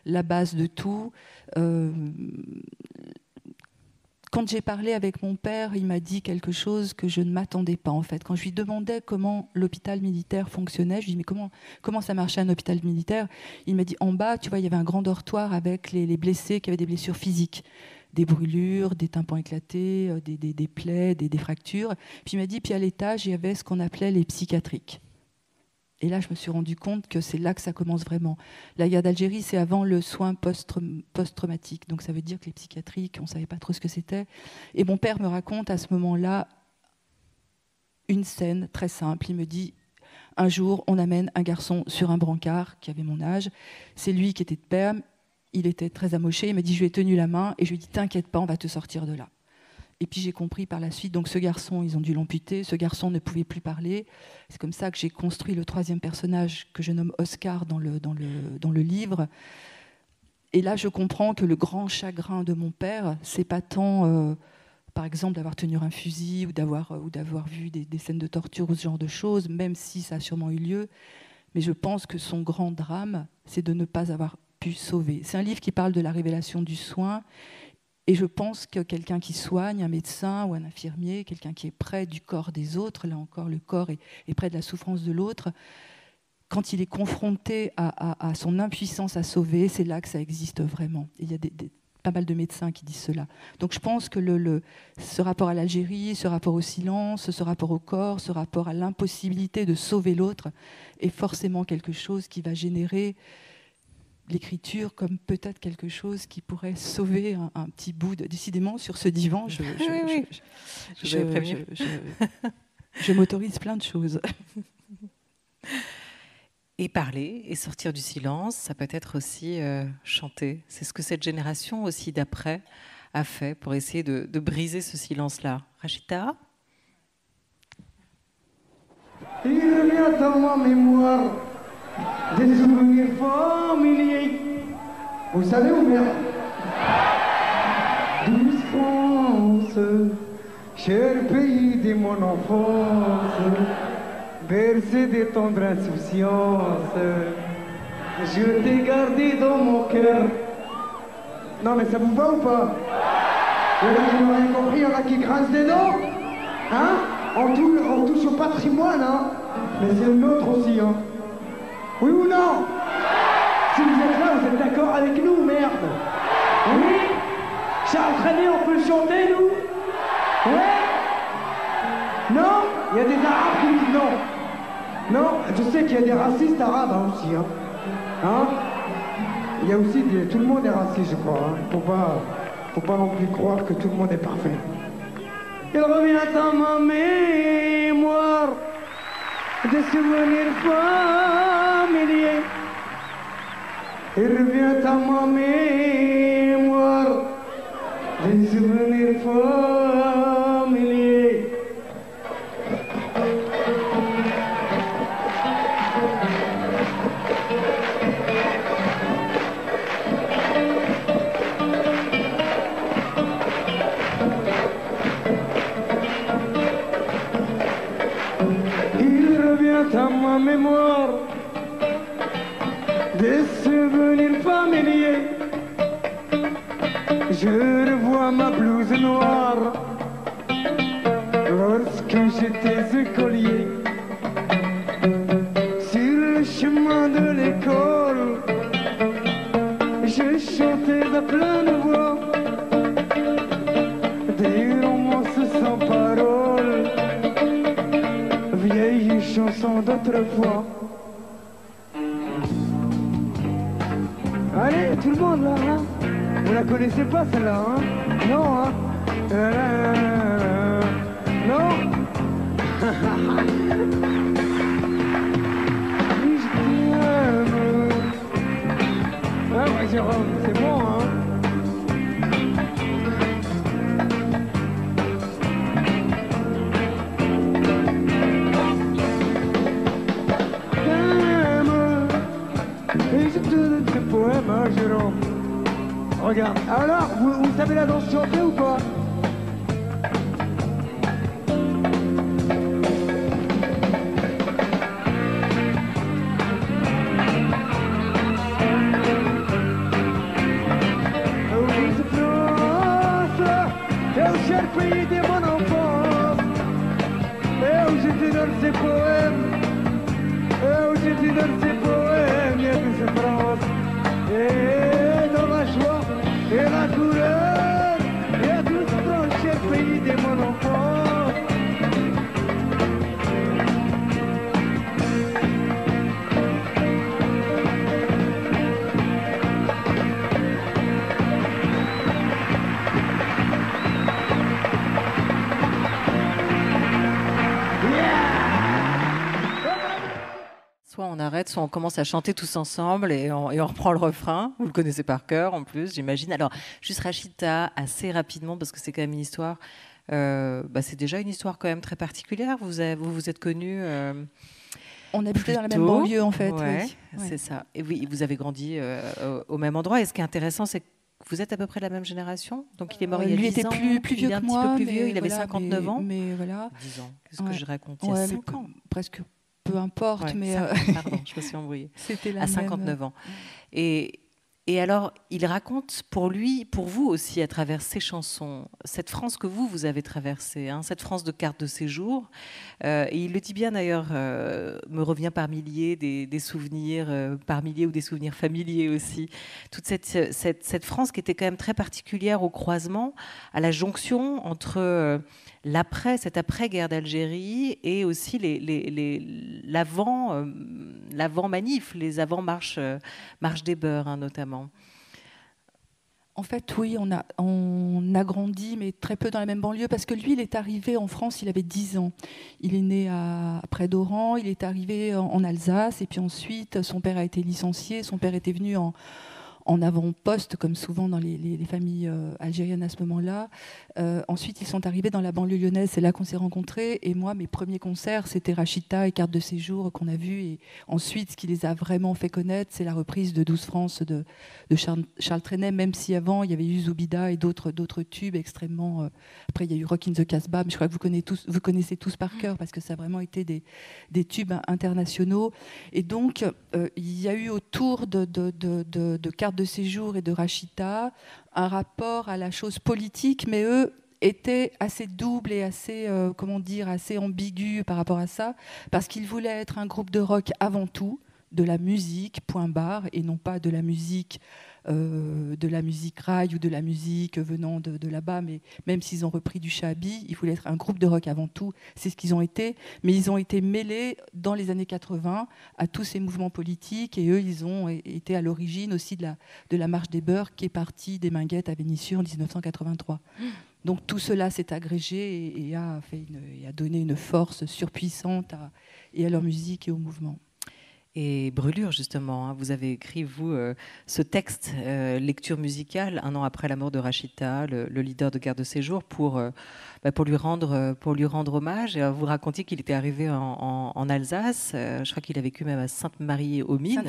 Speaker 1: la base de tout. Quand j'ai parlé avec mon père, il m'a dit quelque chose que je ne m'attendais pas en fait. Quand je lui demandais comment l'hôpital militaire fonctionnait, je lui dis mais comment ça marchait un hôpital militaire? Il m'a dit en bas, tu vois, il y avait un grand dortoir avec les blessés qui avaient des blessures physiques, des brûlures, des tympans éclatés, des plaies, des fractures. Puis il m'a dit, puis à l'étage, il y avait ce qu'on appelait les psychiatriques. Et là, je me suis rendu compte que c'est là que ça commence vraiment. La guerre d'Algérie, c'est avant le soin post-traumatique. Donc ça veut dire que les psychiatriques, on ne savait pas trop ce que c'était. Et mon père me raconte à ce moment-là une scène très simple. Il me dit, un jour, on amène un garçon sur un brancard qui avait mon âge. C'est lui qui était de Perm. Il était très amoché. Il me dit, je lui ai tenu la main et je lui ai dit, t'inquiète pas, on va te sortir de là. Et puis j'ai compris par la suite, donc ce garçon, ils ont dû l'amputer, ce garçon ne pouvait plus parler. C'est comme ça que j'ai construit le troisième personnage que je nomme Oscar dans le livre. Et là, je comprends que le grand chagrin de mon père, c'est pas tant, par exemple, d'avoir tenu un fusil ou d'avoir vu des scènes de torture ou ce genre de choses, même si ça a sûrement eu lieu. Mais je pense que son grand drame, c'est de ne pas avoir pu sauver. C'est un livre qui parle de la révélation du soin. Et je pense que quelqu'un qui soigne, un médecin ou un infirmier, quelqu'un qui est près du corps des autres, là encore le corps est près de la souffrance de l'autre, quand il est confronté à son impuissance à sauver, c'est là que ça existe vraiment. Et il y a pas mal de médecins qui disent cela. Donc je pense que ce rapport à l'Algérie, ce rapport au silence, ce rapport au corps, ce rapport à l'impossibilité de sauver l'autre est forcément quelque chose qui va générer l'écriture comme peut-être quelque chose qui pourrait sauver un petit bout décidément sur ce divan. Je m'autorise plein de choses.
Speaker 2: Et parler et sortir du silence, ça peut être aussi chanter. C'est ce que cette génération aussi d'après a fait pour essayer de briser ce silence-là. Rachita ?
Speaker 6: Il revient dans ma mémoire des souvenirs familiers. Vous savez où bien? Douce France, cher pays de mon enfance, bercé de tendre insouciance, je t'ai gardé dans mon cœur. Non mais ça vous va ou pas? Il y en a qui n'ont rien compris, il y en a qui grincent des dents. Hein? On touche au patrimoine, hein? Mais c'est le nôtre aussi, hein? Oui ou non? Si vous êtes là, vous êtes d'accord avec nous, merde? Oui? Charles Trenet, on peut le chanter, nous? Ouais? Non? Il y a des Arabes qui disent non. Non? Je sais qu'il y a des racistes arabes hein, aussi, hein? Hein? Il y a aussi tout le monde est raciste, je crois, hein? Faut pas non plus croire que tout le monde est parfait. Il revient à ma mémoire des souvenirs familiers. Il revient à ma mémoire des souvenirs familiers. À ma mémoire des souvenirs familiers. Je revois ma blouse noire lorsque j'étais écolier. Sur le chemin de l'école, je chantais à pleine voix des romances sans paroles, vieilles chansons d'autrefois. Allez, tout le monde là, hein? Vous la connaissez pas celle-là, hein? Non, hein? Non? Je t'aime. Ah, bah, Jérôme, c'est bon, hein? Jérôme. Regarde. Alors, vous savez la danse chantée ou pas? Douce France, au cher pays de mon enfance, et où je te donne ces poèmes, et où je te donne ces poèmes, il y a Douce France. Et dans la joie et la douleur, il y a tout franchi le pays de mon enfant.
Speaker 2: arrête, soit on commence à chanter tous ensemble et on reprend le refrain. Vous le connaissez par cœur en plus, j'imagine. Alors, juste Rachita, assez rapidement, parce que c'est quand même une histoire, c'est déjà une histoire quand même très particulière. Vous vous êtes connus
Speaker 1: On habitait dans la même
Speaker 2: tôt.
Speaker 1: banlieue, en fait.
Speaker 2: Ouais,
Speaker 1: oui.
Speaker 2: c'est ça. Et oui, vous avez grandi au même endroit. Et ce qui est intéressant, c'est que vous êtes à peu près de la même génération. Donc il est mort il y a 10 ans.
Speaker 1: Lui était plus vieux
Speaker 2: il est un
Speaker 1: que
Speaker 2: petit
Speaker 1: moi.
Speaker 2: peu plus vieux.
Speaker 1: mais
Speaker 2: Il avait
Speaker 1: voilà,
Speaker 2: 59 ans.
Speaker 1: Mais voilà.
Speaker 2: 10 ans. Qu'est-ce que
Speaker 1: Ouais.
Speaker 2: je raconte? Il y a
Speaker 1: Ouais,
Speaker 2: 5 ans.
Speaker 1: Presque peu importe.
Speaker 2: Ouais,
Speaker 1: mais
Speaker 2: pardon, je me suis embrouillée.
Speaker 1: c'était la
Speaker 2: À
Speaker 1: même.
Speaker 2: 59 ans. Et alors, il raconte pour lui, pour vous aussi, à travers ses chansons, cette France que vous avez traversée, hein, cette France de carte de séjour. Et il le dit bien d'ailleurs, me revient par milliers des souvenirs, par milliers ou des souvenirs familiers aussi. Toute cette France qui était quand même très particulière au croisement, à la jonction entre cette après-guerre d'Algérie et aussi l'avant-manif, les avant-marches des beurs, hein, notamment.
Speaker 1: En fait, oui, on a grandi, mais très peu dans la même banlieue, parce que lui, il est arrivé en France, il avait 10 ans. Il est né près d'Oran, il est arrivé en Alsace, et puis ensuite, son père a été licencié, son père était venu en avant-poste, comme souvent dans les familles algériennes à ce moment-là. Ensuite, ils sont arrivés dans la banlieue lyonnaise, c'est là qu'on s'est rencontrés. Et moi, mes premiers concerts, c'était Rachita et Carte de séjour qu'on a vus. Et ensuite, ce qui les a vraiment fait connaître, c'est la reprise de 12 France de Charles Trenet, même si avant, il y avait eu Zoubida et d'autres tubes extrêmement... Après, il y a eu Rock in the Casbah, mais je crois que vous connaissez tous par cœur, parce que ça a vraiment été des tubes internationaux. Et donc, il y a eu autour de Carte de séjour et de Rachita un rapport à la chose politique, mais eux étaient assez doubles et assez, assez ambigus par rapport à ça, parce qu'ils voulaient être un groupe de rock avant tout, de la musique, point barre, et non pas de la musique rail ou de la musique venant de là-bas, mais même s'ils ont repris du Chabi, ils voulaient être un groupe de rock avant tout, c'est ce qu'ils ont été, mais ils ont été mêlés dans les années 80 à tous ces mouvements politiques, et eux, ils ont été à l'origine aussi de la marche des beurs qui est partie des Minguettes à Vénissieux en 1983. Donc tout cela s'est agrégé et a donné une force surpuissante à leur musique et au mouvement.
Speaker 2: Et Brûlure, justement, hein, vous avez écrit, vous, ce texte, lecture musicale, un an après la mort de Rachita, le leader de Carte de séjour, pour lui rendre hommage. Et vous racontiez qu'il était arrivé en Alsace, je crois qu'il a vécu même à Sainte-Marie-aux-Mines,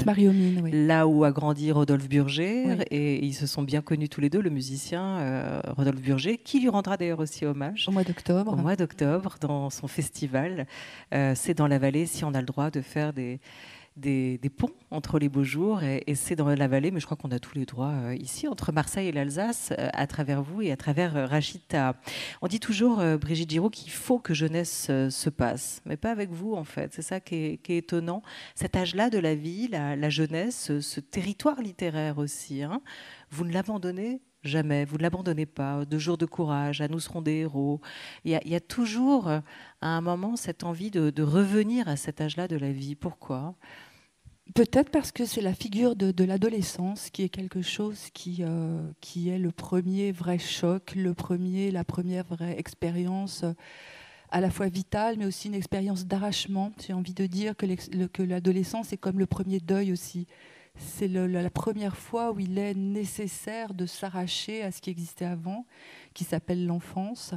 Speaker 1: oui.
Speaker 2: Là où a grandi Rodolphe Burger,
Speaker 1: Oui.
Speaker 2: et ils se sont bien connus tous les deux, le musicien Rodolphe Burger, qui lui rendra d'ailleurs aussi hommage.
Speaker 1: Au mois d'octobre,
Speaker 2: dans son festival. C'est dans la vallée, si on a le droit de faire des ponts entre les beaux jours, et c'est dans la vallée, mais je crois qu'on a tous les droits ici, entre Marseille et l'Alsace, à travers vous et à travers Rachita. On dit toujours, Brigitte Giraud, qu'il faut que jeunesse se passe, mais pas avec vous en fait, c'est ça qui est étonnant, cet âge-là de la vie, la jeunesse, ce territoire littéraire aussi, hein, vous ne l'abandonnez jamais, vous ne l'abandonnez pas. 2 jours de courage, à Nous serons des héros. Il y a toujours, à un moment, cette envie de revenir à cet âge-là de la vie. Pourquoi ?
Speaker 1: Peut-être parce que c'est la figure de l'adolescence qui est quelque chose qui est le premier vrai choc, la première vraie expérience à la fois vitale, mais aussi une expérience d'arrachement. J'ai envie de dire que l'adolescence est comme le premier deuil aussi. C'est la première fois où il est nécessaire de s'arracher à ce qui existait avant, qui s'appelle l'enfance,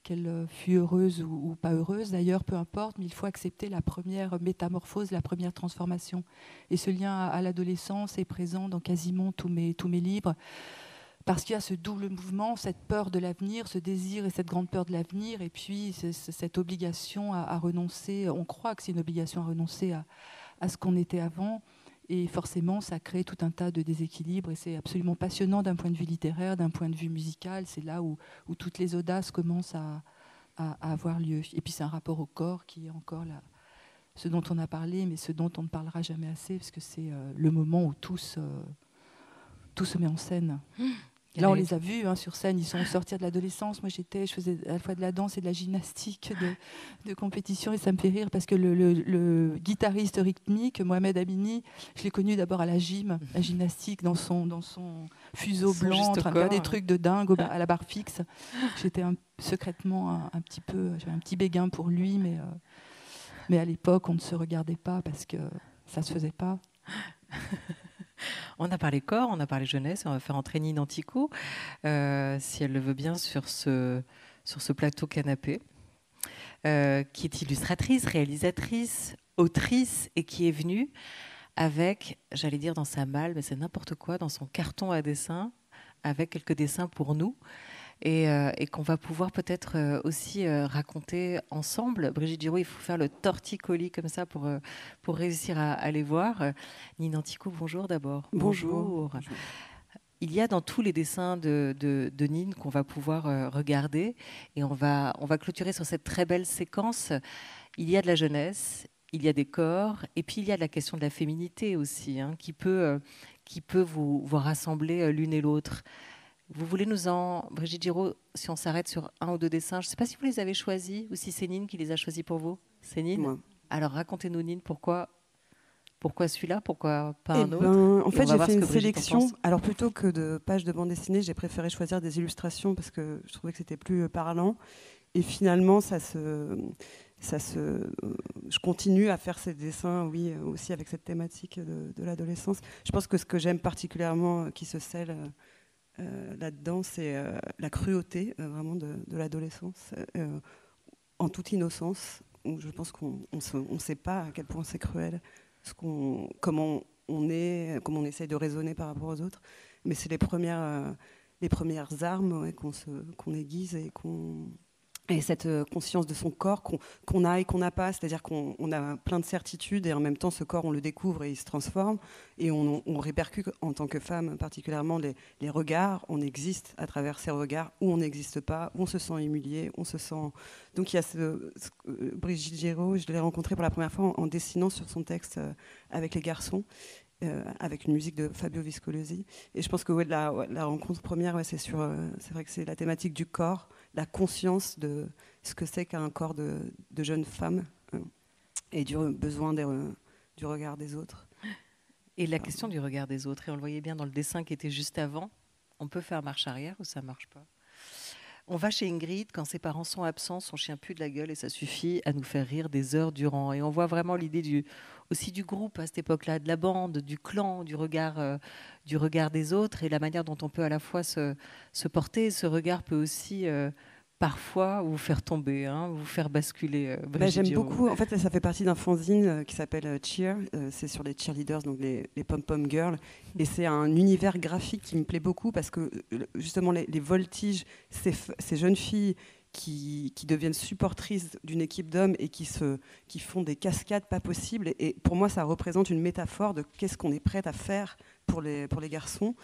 Speaker 1: qu'elle fût heureuse ou pas heureuse, d'ailleurs, peu importe, mais il faut accepter la première métamorphose, la première transformation. Et ce lien à l'adolescence est présent dans quasiment tous mes livres, parce qu'il y a ce double mouvement, cette peur de l'avenir, ce désir et cette grande peur de l'avenir, et puis cette obligation à renoncer, on croit que c'est une obligation à renoncer à ce qu'on était avant. Et forcément, ça crée tout un tas de déséquilibres, et c'est absolument passionnant d'un point de vue littéraire, d'un point de vue musical. C'est là où toutes les audaces commencent à avoir lieu. Et puis c'est un rapport au corps qui est encore là, ce dont on a parlé, mais ce dont on ne parlera jamais assez, parce que c'est le moment où tout se met en scène. Là, on les a vus sur scène, ils sont sortis de l'adolescence. Moi, je faisais à la fois de la danse et de la gymnastique de compétition, et ça me fait rire parce que le guitariste rythmique, Mohamed Amini, je l'ai connu d'abord à la gymnastique, dans son fuseau blanc, en train de faire des trucs de dingue à la barre fixe. J'étais secrètement un petit peu, j'avais un petit béguin pour lui, mais à l'époque, on ne se regardait pas parce que Ça se faisait pas.
Speaker 2: On a parlé corps, on a parlé jeunesse, on va faire entrer Nine Antico, si elle le veut bien, sur ce plateau canapé, qui est illustratrice, réalisatrice, autrice, et qui est venue avec, j'allais dire dans sa malle, mais c'est n'importe quoi, dans son carton à dessin, avec quelques dessins pour nous, et qu'on va pouvoir peut-être aussi raconter ensemble. Brigitte Giraud, il faut faire le torticolis comme ça pour réussir à les voir. Nine Antico, bonjour d'abord.
Speaker 7: Bonjour.
Speaker 2: Il y a dans tous les dessins de Nine qu'on va pouvoir regarder, et on va clôturer sur cette très belle séquence. Il y a de la jeunesse, il y a des corps, et puis il y a de la question de la féminité aussi, hein, qui peut vous rassembler l'une et l'autre. Vous voulez Brigitte Giraud, si on s'arrête sur un ou deux dessins, je ne sais pas si vous les avez choisis ou si c'est Nine qui les a choisis pour vous. C'est Nine ?
Speaker 7: Moi.
Speaker 2: Alors racontez-nous, Nine, pourquoi celui-là, pourquoi pas un autre ?
Speaker 7: En fait, j'ai fait une sélection. Alors plutôt que de pages de bande dessinée, j'ai préféré choisir des illustrations parce que je trouvais que c'était plus parlant. Et finalement, je continue à faire ces dessins, oui, aussi avec cette thématique de l'adolescence. Je pense que ce que j'aime particulièrement, qui se scelle là-dedans, c'est la cruauté vraiment de l'adolescence, en toute innocence, où je pense qu'on ne sait pas à quel point c'est cruel, comment on essaye de raisonner par rapport aux autres. Mais c'est les premières armes qu'on aiguise et cette conscience de son corps qu'on a et qu'on n'a pas, c'est-à-dire qu'on a plein de certitudes et en même temps ce corps on le découvre et il se transforme et on répercute en tant que femme particulièrement les regards, on existe à travers ces regards ou on n'existe pas, ou on se sent humilié, on se sent... Donc il y a Brigitte Giraud, je l'ai rencontrée pour la première fois en dessinant sur son texte avec les garçons. Avec une musique de Fabio Viscolosi. Et je pense que la rencontre première, c'est vrai que c'est la thématique du corps, la conscience de ce que c'est qu'un corps de jeune femme et du besoin du regard des autres.
Speaker 2: Et la question du regard des autres, et on le voyait bien dans le dessin qui était juste avant, on peut faire marche arrière ou ça ne marche pas ? On va chez Ingrid, quand ses parents sont absents, son chien pue de la gueule et ça suffit à nous faire rire des heures durant. Et on voit vraiment l'idée aussi du groupe à cette époque-là, de la bande, du clan, du regard des autres et la manière dont on peut à la fois se porter. Ce regard peut aussi parfois vous faire tomber, hein, vous faire basculer.
Speaker 7: J'aime beaucoup. En fait, ça fait partie d'un fanzine qui s'appelle Cheer. C'est sur les cheerleaders, donc les pom-pom girls. Et c'est un univers graphique qui me plaît beaucoup parce que justement les voltiges, ces jeunes filles qui deviennent supportrices d'une équipe d'hommes et qui font des cascades pas possibles. Et pour moi, ça représente une métaphore de qu'est-ce qu'on est prête à faire pour les garçons.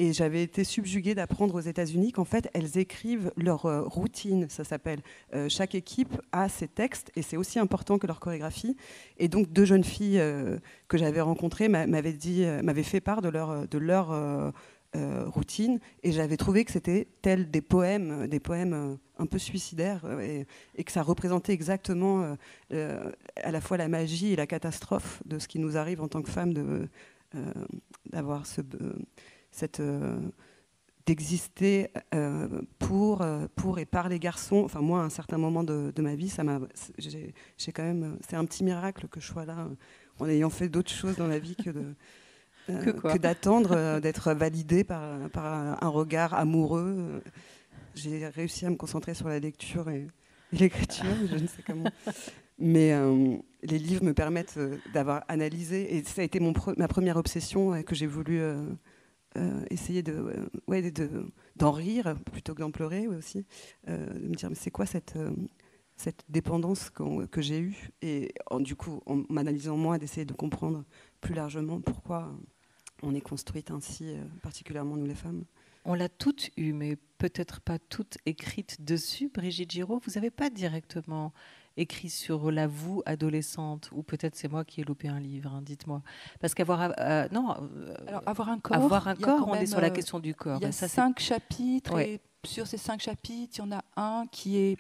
Speaker 7: Et j'avais été subjuguée d'apprendre aux États-Unis qu'en fait, elles écrivent leur routine, ça s'appelle. Chaque équipe a ses textes et c'est aussi important que leur chorégraphie. Et donc, deux jeunes filles que j'avais rencontrées m'avaient fait part de leur routine. Et j'avais trouvé que c'était tel des poèmes un peu suicidaires et que ça représentait exactement à la fois la magie et la catastrophe de ce qui nous arrive en tant que femmes d'avoir d'exister pour et par les garçons. Enfin, moi, à un certain moment de ma vie, j'ai quand même... C'est un petit miracle que je sois là, en ayant fait d'autres choses dans la vie que d'attendre d'être validée par un regard amoureux. J'ai réussi à me concentrer sur la lecture et l'écriture, je ne sais comment. Mais les livres me permettent d'avoir analysé, et ça a été ma première obsession que j'ai voulu... essayer d'en rire plutôt que d'en pleurer aussi, de me dire mais c'est quoi cette dépendance que j'ai eue, et du coup en m'analysant moi d'essayer de comprendre plus largement pourquoi on est construite ainsi, particulièrement nous les femmes.
Speaker 2: On l'a toutes eue, mais peut-être pas toutes écrites dessus. Brigitte Giraud, vous n'avez pas directement écrit sur la vous adolescente, ou peut-être c'est moi qui ai loupé un livre, hein, dites-moi. Parce qu'avoir
Speaker 1: avoir un corps,
Speaker 2: on est sur la question du corps.
Speaker 1: Il y a 5 chapitres, ouais. Et sur ces 5 chapitres, il y en a un qui est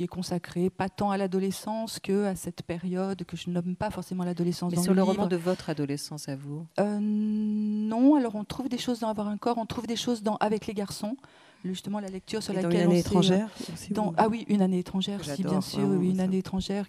Speaker 1: consacré pas tant à l'adolescence que à cette période que je nomme pas forcément l'adolescence.
Speaker 2: Mais sur le roman de votre adolescence à vous
Speaker 1: Non, alors on trouve des choses dans Avoir un corps, on trouve des choses dans Avec les garçons, justement la lecture sur
Speaker 7: Et
Speaker 1: laquelle
Speaker 7: dans Une année étrangère aussi,
Speaker 1: Ah oui, Une année étrangère, si, bien sûr, oui, Une
Speaker 7: ça.
Speaker 1: année étrangère,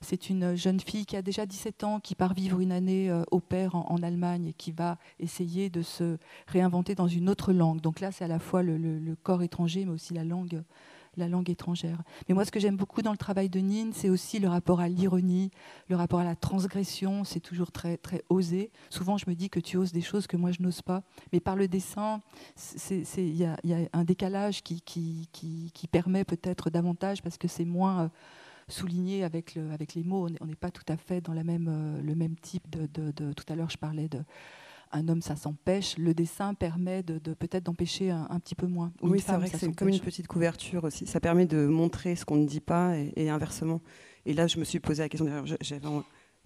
Speaker 1: c'est une jeune fille qui a déjà 17 ans, qui part vivre une année au pair en Allemagne et qui va essayer de se réinventer dans une autre langue. Donc là, c'est à la fois le corps étranger, mais aussi la langue étrangère. Mais moi, ce que j'aime beaucoup dans le travail de Nin, c'est aussi le rapport à l'ironie, le rapport à la transgression. C'est toujours très, très osé. Souvent, je me dis que tu oses des choses que moi, je n'ose pas. Mais par le dessin, il y a un décalage qui permet peut-être davantage, parce que c'est moins souligné avec les mots. On n'est pas tout à fait dans le même type de... Tout à l'heure, je parlais de... Un homme, ça s'empêche. Le dessin permet de peut-être d'empêcher un petit peu moins.
Speaker 7: Oui, c'est vrai que c'est comme une petite couverture aussi. Ça permet de montrer ce qu'on ne dit pas et inversement. Et là, je me suis posé la question. J'avais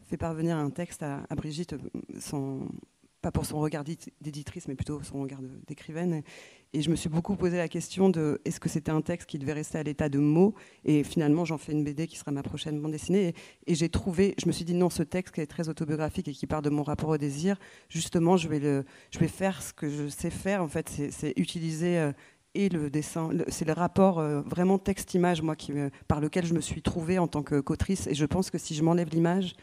Speaker 7: fait parvenir un texte à Brigitte, pas pour son regard d'éditrice, mais plutôt son regard d'écrivaine. Et je me suis beaucoup posé la question de est-ce que c'était un texte qui devait rester à l'état de mots. Et finalement, j'en fais une BD qui sera ma prochaine bande dessinée. Et je me suis dit non, ce texte qui est très autobiographique et qui part de mon rapport au désir, justement, je vais faire ce que je sais faire. En fait, c'est utiliser et le dessin. C'est le rapport vraiment texte-image, moi, par lequel je me suis trouvée en tant qu'autrice. Et je pense que si je m'enlève l'image,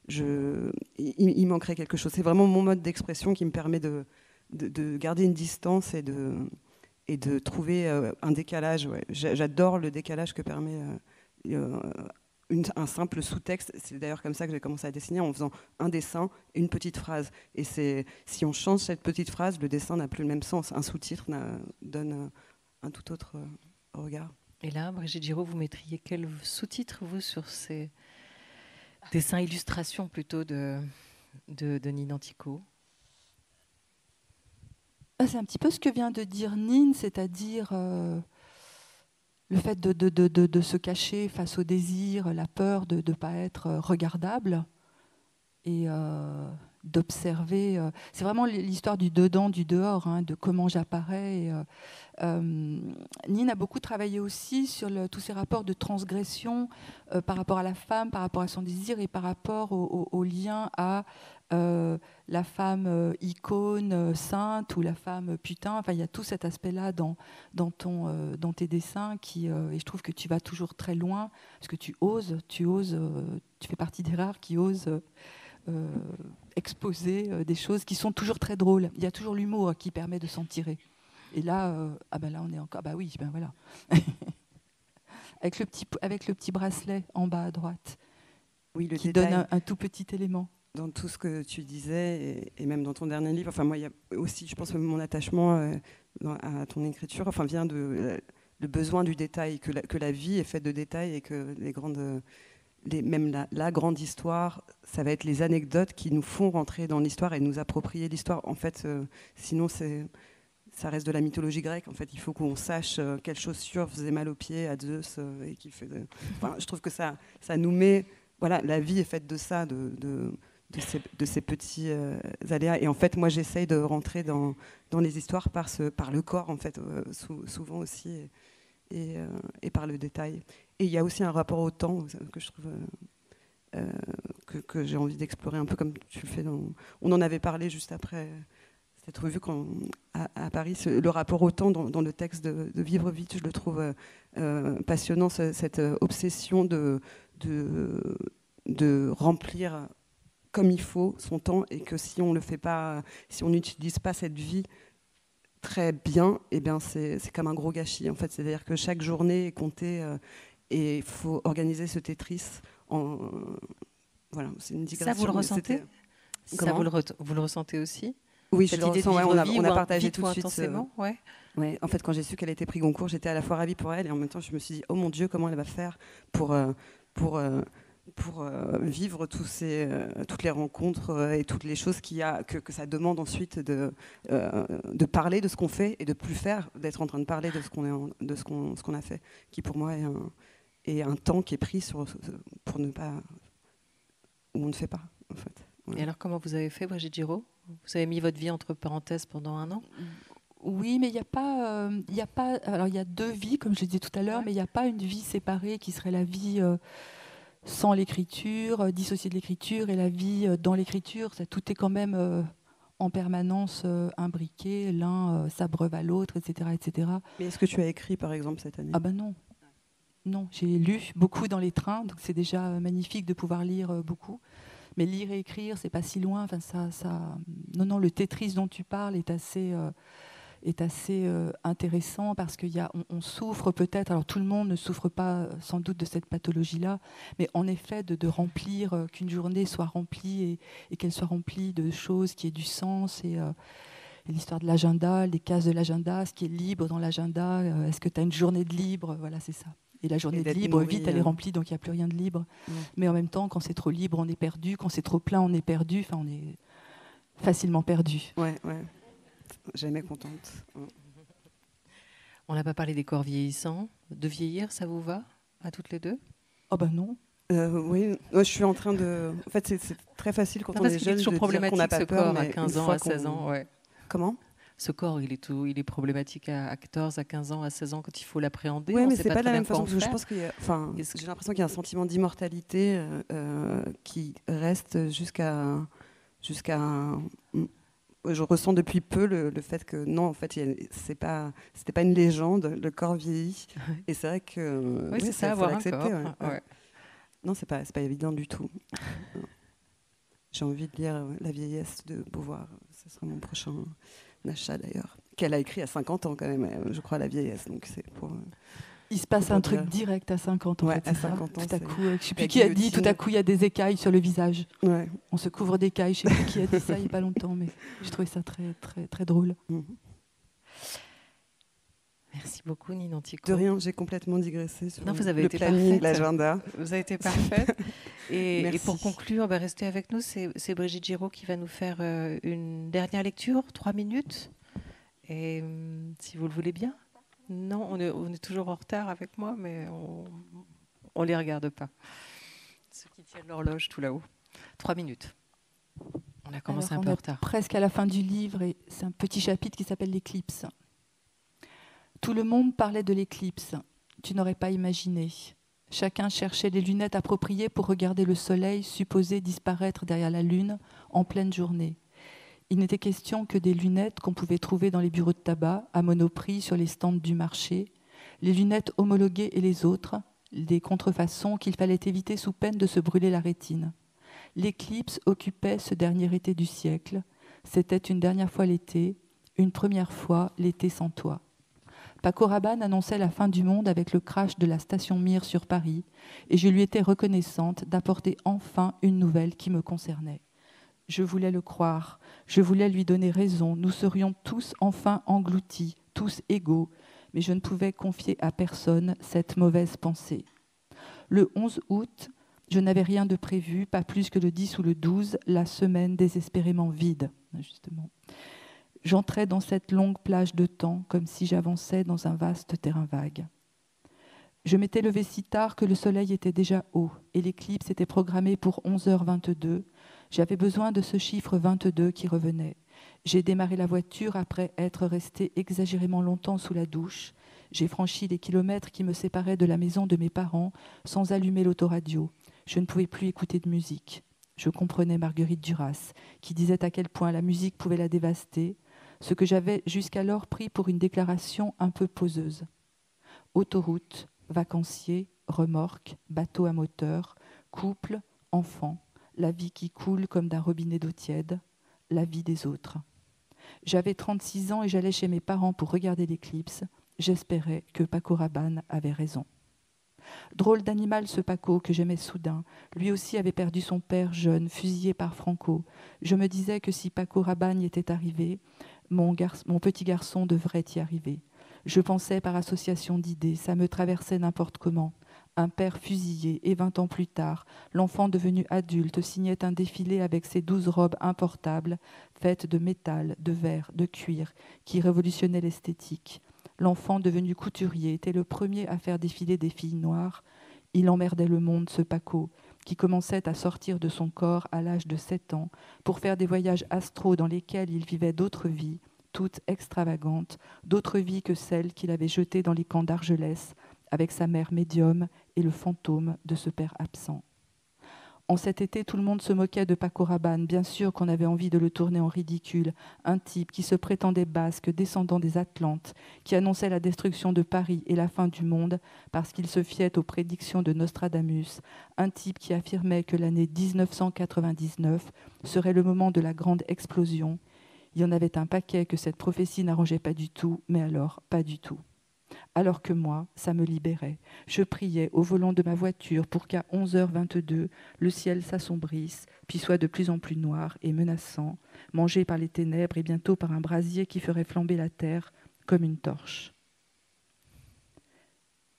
Speaker 7: il manquerait quelque chose. C'est vraiment mon mode d'expression qui me permet de garder une distance et de trouver un décalage. Ouais. J'adore le décalage que permet un simple sous-texte. C'est d'ailleurs comme ça que j'ai commencé à dessiner, en faisant un dessin et une petite phrase. Et si on change cette petite phrase, le dessin n'a plus le même sens. Un sous-titre donne un tout autre regard.
Speaker 2: Et là, Brigitte Giraud, vous mettriez quel sous-titre, vous, sur ces dessins illustrations plutôt de Nin Antico?
Speaker 1: C'est un petit peu ce que vient de dire Nin, c'est-à-dire le fait de se cacher face au désir, la peur de ne pas être regardable et d'observer. C'est vraiment l'histoire du dedans, du dehors, hein, de comment j'apparais. Nin a beaucoup travaillé aussi sur tous ces rapports de transgression par rapport à la femme, par rapport à son désir et par rapport au lien à la femme icône, sainte, ou la femme putain. Enfin, il y a tout cet aspect-là dans tes dessins et je trouve que tu vas toujours très loin parce que tu fais partie des rares qui osent exposer des choses qui sont toujours très drôles. Il y a toujours l'humour qui permet de s'en tirer. Et là, là on est encore. Oui, voilà. avec le petit bracelet en bas à droite,
Speaker 7: oui,
Speaker 1: qui donne un tout petit élément.
Speaker 7: Dans tout ce que tu disais, et même dans ton dernier livre, enfin moi, il y a aussi, je pense que mon attachement à ton écriture, vient de le besoin du détail, que la vie est faite de détails et que même la grande histoire, ça va être les anecdotes qui nous font rentrer dans l'histoire et nous approprier l'histoire. En fait, sinon ça reste de la mythologie grecque. En fait, il faut qu'on sache quelle chaussure faisait mal aux pieds à Zeus et qu'il fait. Je trouve que ça nous met. Voilà, la vie est faite de ça, de ces petits aléas. Et en fait, moi, j'essaye de rentrer dans les histoires par le corps, en fait, souvent aussi, et par le détail. Et il y a aussi un rapport au temps que je trouve que j'ai envie d'explorer un peu comme tu le fais. On en avait parlé juste après cette revue à Paris. Le rapport au temps dans le texte de Vivre vite, je le trouve passionnant, cette obsession de remplir comme il faut son temps, et que si on le fait pas, si on n'utilise pas cette vie très bien, eh bien c'est comme un gros gâchis. En fait, c'est-à-dire que chaque journée est comptée et il faut organiser ce Tetris. Voilà, c'est une digression.
Speaker 2: Ça, vous le ressentez? Ça, vous le ressentez aussi?
Speaker 7: Oui, je le ressens. Ouais, on a partagé tout de suite.
Speaker 2: Ouais.
Speaker 7: Ouais, en fait, quand j'ai su qu'elle était prix Goncourt, j'étais à la fois ravie pour elle et en même temps, je me suis dit, oh mon Dieu, comment elle va faire pour vivre toutes les rencontres et toutes les choses que ça demande ensuite de parler de ce qu'on fait et de plus faire, d'être en train de parler de ce qu'on a fait, qui pour moi est un temps qui est pris pour ne pas, où on ne fait pas, en fait. Ouais.
Speaker 2: Et alors, comment vous avez fait, Brigitte Giraud? Vous avez mis votre vie entre parenthèses pendant 1 an?
Speaker 1: Oui, mais il y a pas. Alors, il y a 2 vies, comme je le disais tout à l'heure, mais il n'y a pas une vie séparée qui serait la vie sans l'écriture, dissociée de l'écriture, et la vie dans l'écriture. Tout est quand même en permanence imbriqués, l'un s'abreuve à l'autre, etc., etc.
Speaker 7: Mais est-ce que tu as écrit, par exemple, cette année?
Speaker 1: Ah ben non. Non, j'ai lu beaucoup dans les trains, donc c'est déjà magnifique de pouvoir lire beaucoup. Mais lire et écrire, c'est pas si loin. Enfin, non, le Tetris dont tu parles est assez intéressant parce on souffre peut-être. Alors tout le monde ne souffre pas sans doute de cette pathologie-là, mais en effet de remplir, qu'une journée soit remplie et qu'elle soit remplie de choses qui aient du sens et l'histoire de l'agenda, les cases de l'agenda, ce qui est libre dans l'agenda. Est-ce que tu as une journée de libre? Voilà, c'est ça. Et la journée de libre, vite, elle est remplie, donc il n'y a plus rien de libre. Mais en même temps, quand c'est trop libre, on est perdu. Quand c'est trop plein, on est perdu. Enfin, on est facilement perdu.
Speaker 7: Ouais. Jamais contente.
Speaker 2: On n'a pas parlé des corps vieillissants. De vieillir, ça vous va, à toutes les deux?
Speaker 1: Oh ben non.
Speaker 7: Oui, je suis en train de... En fait, c'est très facile quand on est jeune de dire qu'on n'a pas peur,
Speaker 2: mais à 15 ans, à 16 ans, ouais.
Speaker 7: Comment?
Speaker 2: Ce corps, il est problématique à 14, à 15 ans, à 16 ans, quand il faut l'appréhender.
Speaker 7: Oui, mais c'est pas de la même façon. Parce que je pense j'ai l'impression qu'il y a un sentiment d'immortalité qui reste jusqu'à. Je ressens depuis peu le fait que non, en fait, c'était pas une légende. Le corps vieillit, et c'est vrai que.
Speaker 2: Oui, c'est ça, avoir un corps.
Speaker 7: Ouais. Non, c'est pas évident du tout. J'ai envie de lire La vieillesse de Beauvoir. Ce sera mon prochain achat d'ailleurs. Qu'elle a écrit à 50 ans quand même, je crois, La vieillesse. Donc c'est pour.
Speaker 1: Il se passe un truc direct à 50 ans.
Speaker 7: Ouais,
Speaker 1: en fait,
Speaker 7: à 50 ans.
Speaker 1: Tout à coup, je ne sais plus qui a dit, tout à coup, il y a des écailles sur le visage.
Speaker 7: Ouais.
Speaker 1: On se couvre d'écailles. Je ne sais plus qui a dit ça il n'y a pas longtemps, mais je trouvais ça très, très, très drôle.
Speaker 2: Merci beaucoup, Nina Antico.
Speaker 7: De rien, j'ai complètement digressé sur
Speaker 2: vous avez
Speaker 7: le
Speaker 2: été
Speaker 7: planning, l'agenda.
Speaker 2: Vous avez été parfaite. Et pour conclure, restez avec nous. C'est Brigitte Giraud qui va nous faire une dernière lecture, 3 minutes. Et si vous le voulez bien. Non, on est toujours en retard avec moi, mais on ne les regarde pas. Ceux qui tiennent l'horloge tout là-haut. 3 minutes. On a commencé un peu en retard.
Speaker 1: Presque à la fin du livre, et c'est un petit chapitre qui s'appelle l'éclipse. Tout le monde parlait de l'éclipse. Tu n'aurais pas imaginé. Chacun cherchait les lunettes appropriées pour regarder le soleil supposé disparaître derrière la lune en pleine journée. Il n'était question que des lunettes qu'on pouvait trouver dans les bureaux de tabac, à Monoprix, sur les stands du marché, les lunettes homologuées et les autres, des contrefaçons qu'il fallait éviter sous peine de se brûler la rétine. L'éclipse occupait ce dernier été du siècle. C'était une dernière fois l'été, une première fois l'été sans toi. Paco Rabanne annonçait la fin du monde avec le crash de la station Mir sur Paris, et je lui étais reconnaissante d'apporter enfin une nouvelle qui me concernait. Je voulais le croire, je voulais lui donner raison, nous serions tous enfin engloutis, tous égaux, mais je ne pouvais confier à personne cette mauvaise pensée. Le 11 août, je n'avais rien de prévu, pas plus que le 10 ou le 12, la semaine désespérément vide, justement. J'entrais dans cette longue plage de temps, comme si j'avançais dans un vaste terrain vague. Je m'étais levée si tard que le soleil était déjà haut, et l'éclipse était programmée pour 11h22. J'avais besoin de ce chiffre 22 qui revenait. J'ai démarré la voiture après être restée exagérément longtemps sous la douche. J'ai franchi les kilomètres qui me séparaient de la maison de mes parents sans allumer l'autoradio. Je ne pouvais plus écouter de musique. Je comprenais Marguerite Duras, qui disait à quel point la musique pouvait la dévaster, ce que j'avais jusqu'alors pris pour une déclaration un peu poseuse. Autoroute, vacanciers, remorques, bateaux à moteur, couple, enfants, la vie qui coule comme d'un robinet d'eau tiède, la vie des autres. J'avais 36 ans et j'allais chez mes parents pour regarder l'éclipse. J'espérais que Paco Rabanne avait raison. Drôle d'animal ce Paco que j'aimais soudain. Lui aussi avait perdu son père jeune, fusillé par Franco. Je me disais que si Paco Rabanne y était arrivé, mon petit garçon devrait y arriver. Je pensais par association d'idées, ça me traversait n'importe comment. Un père fusillé, et 20 ans plus tard, l'enfant devenu adulte signait un défilé avec ses 12 robes importables, faites de métal, de verre, de cuir, qui révolutionnaient l'esthétique. L'enfant devenu couturier était le premier à faire défiler des filles noires. Il emmerdait le monde, ce Paco, qui commençait à sortir de son corps à l'âge de 7 ans pour faire des voyages astraux dans lesquels il vivait d'autres vies, toutes extravagantes, d'autres vies que celles qu'il avait jetées dans les camps d'Argelès avec sa mère médium et le fantôme de ce père absent. En cet été, tout le monde se moquait de Paco Rabanne. Bien sûr qu'on avait envie de le tourner en ridicule. Un type qui se prétendait basque, descendant des Atlantes, qui annonçait la destruction de Paris et la fin du monde parce qu'il se fiait aux prédictions de Nostradamus. Un type qui affirmait que l'année 1999 serait le moment de la grande explosion. Il y en avait un paquet que cette prophétie n'arrangeait pas du tout, mais alors pas du tout. Alors que moi, ça me libérait. Je priais au volant de ma voiture pour qu'à 11h22, le ciel s'assombrisse, puis soit de plus en plus noir et menaçant, mangé par les ténèbres et bientôt par un brasier qui ferait flamber la terre comme une torche.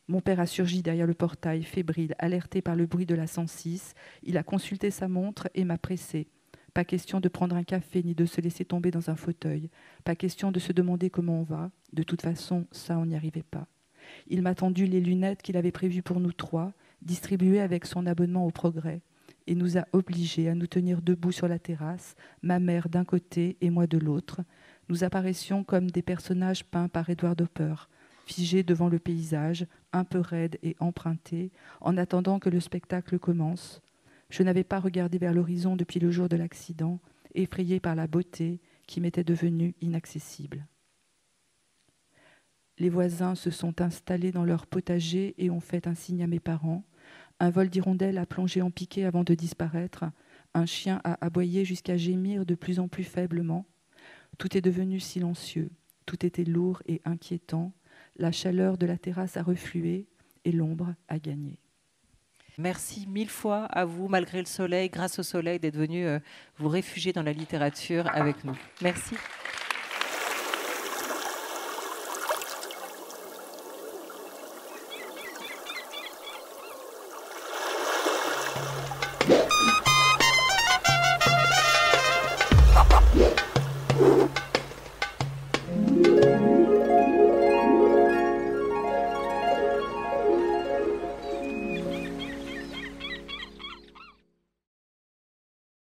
Speaker 1: Mon père a surgi derrière le portail, fébrile, alerté par le bruit de la 106. Il a consulté sa montre et m'a pressé. Pas question de prendre un café ni de se laisser tomber dans un fauteuil. Pas question de se demander comment on va. De toute façon, ça, on n'y arrivait pas. Il m'a tendu les lunettes qu'il avait prévues pour nous trois, distribuées avec son abonnement au Progrès, et nous a obligés à nous tenir debout sur la terrasse, ma mère d'un côté et moi de l'autre. Nous apparaissions comme des personnages peints par Edward Hopper, figés devant le paysage, un peu raides et empruntés, en attendant que le spectacle commence. Je n'avais pas regardé vers l'horizon depuis le jour de l'accident, effrayée par la beauté qui m'était devenue inaccessible. Les voisins se sont installés dans leur potager et ont fait un signe à mes parents. Un vol d'hirondelles a plongé en piqué avant de disparaître. Un chien a aboyé jusqu'à gémir de plus en plus faiblement. Tout est devenu silencieux. Tout était lourd et inquiétant. La chaleur de la terrasse a reflué et l'ombre a gagné.
Speaker 2: Merci mille fois à vous, malgré le soleil, grâce au soleil, d'être venu vous réfugier dans la littérature avec nous. Merci.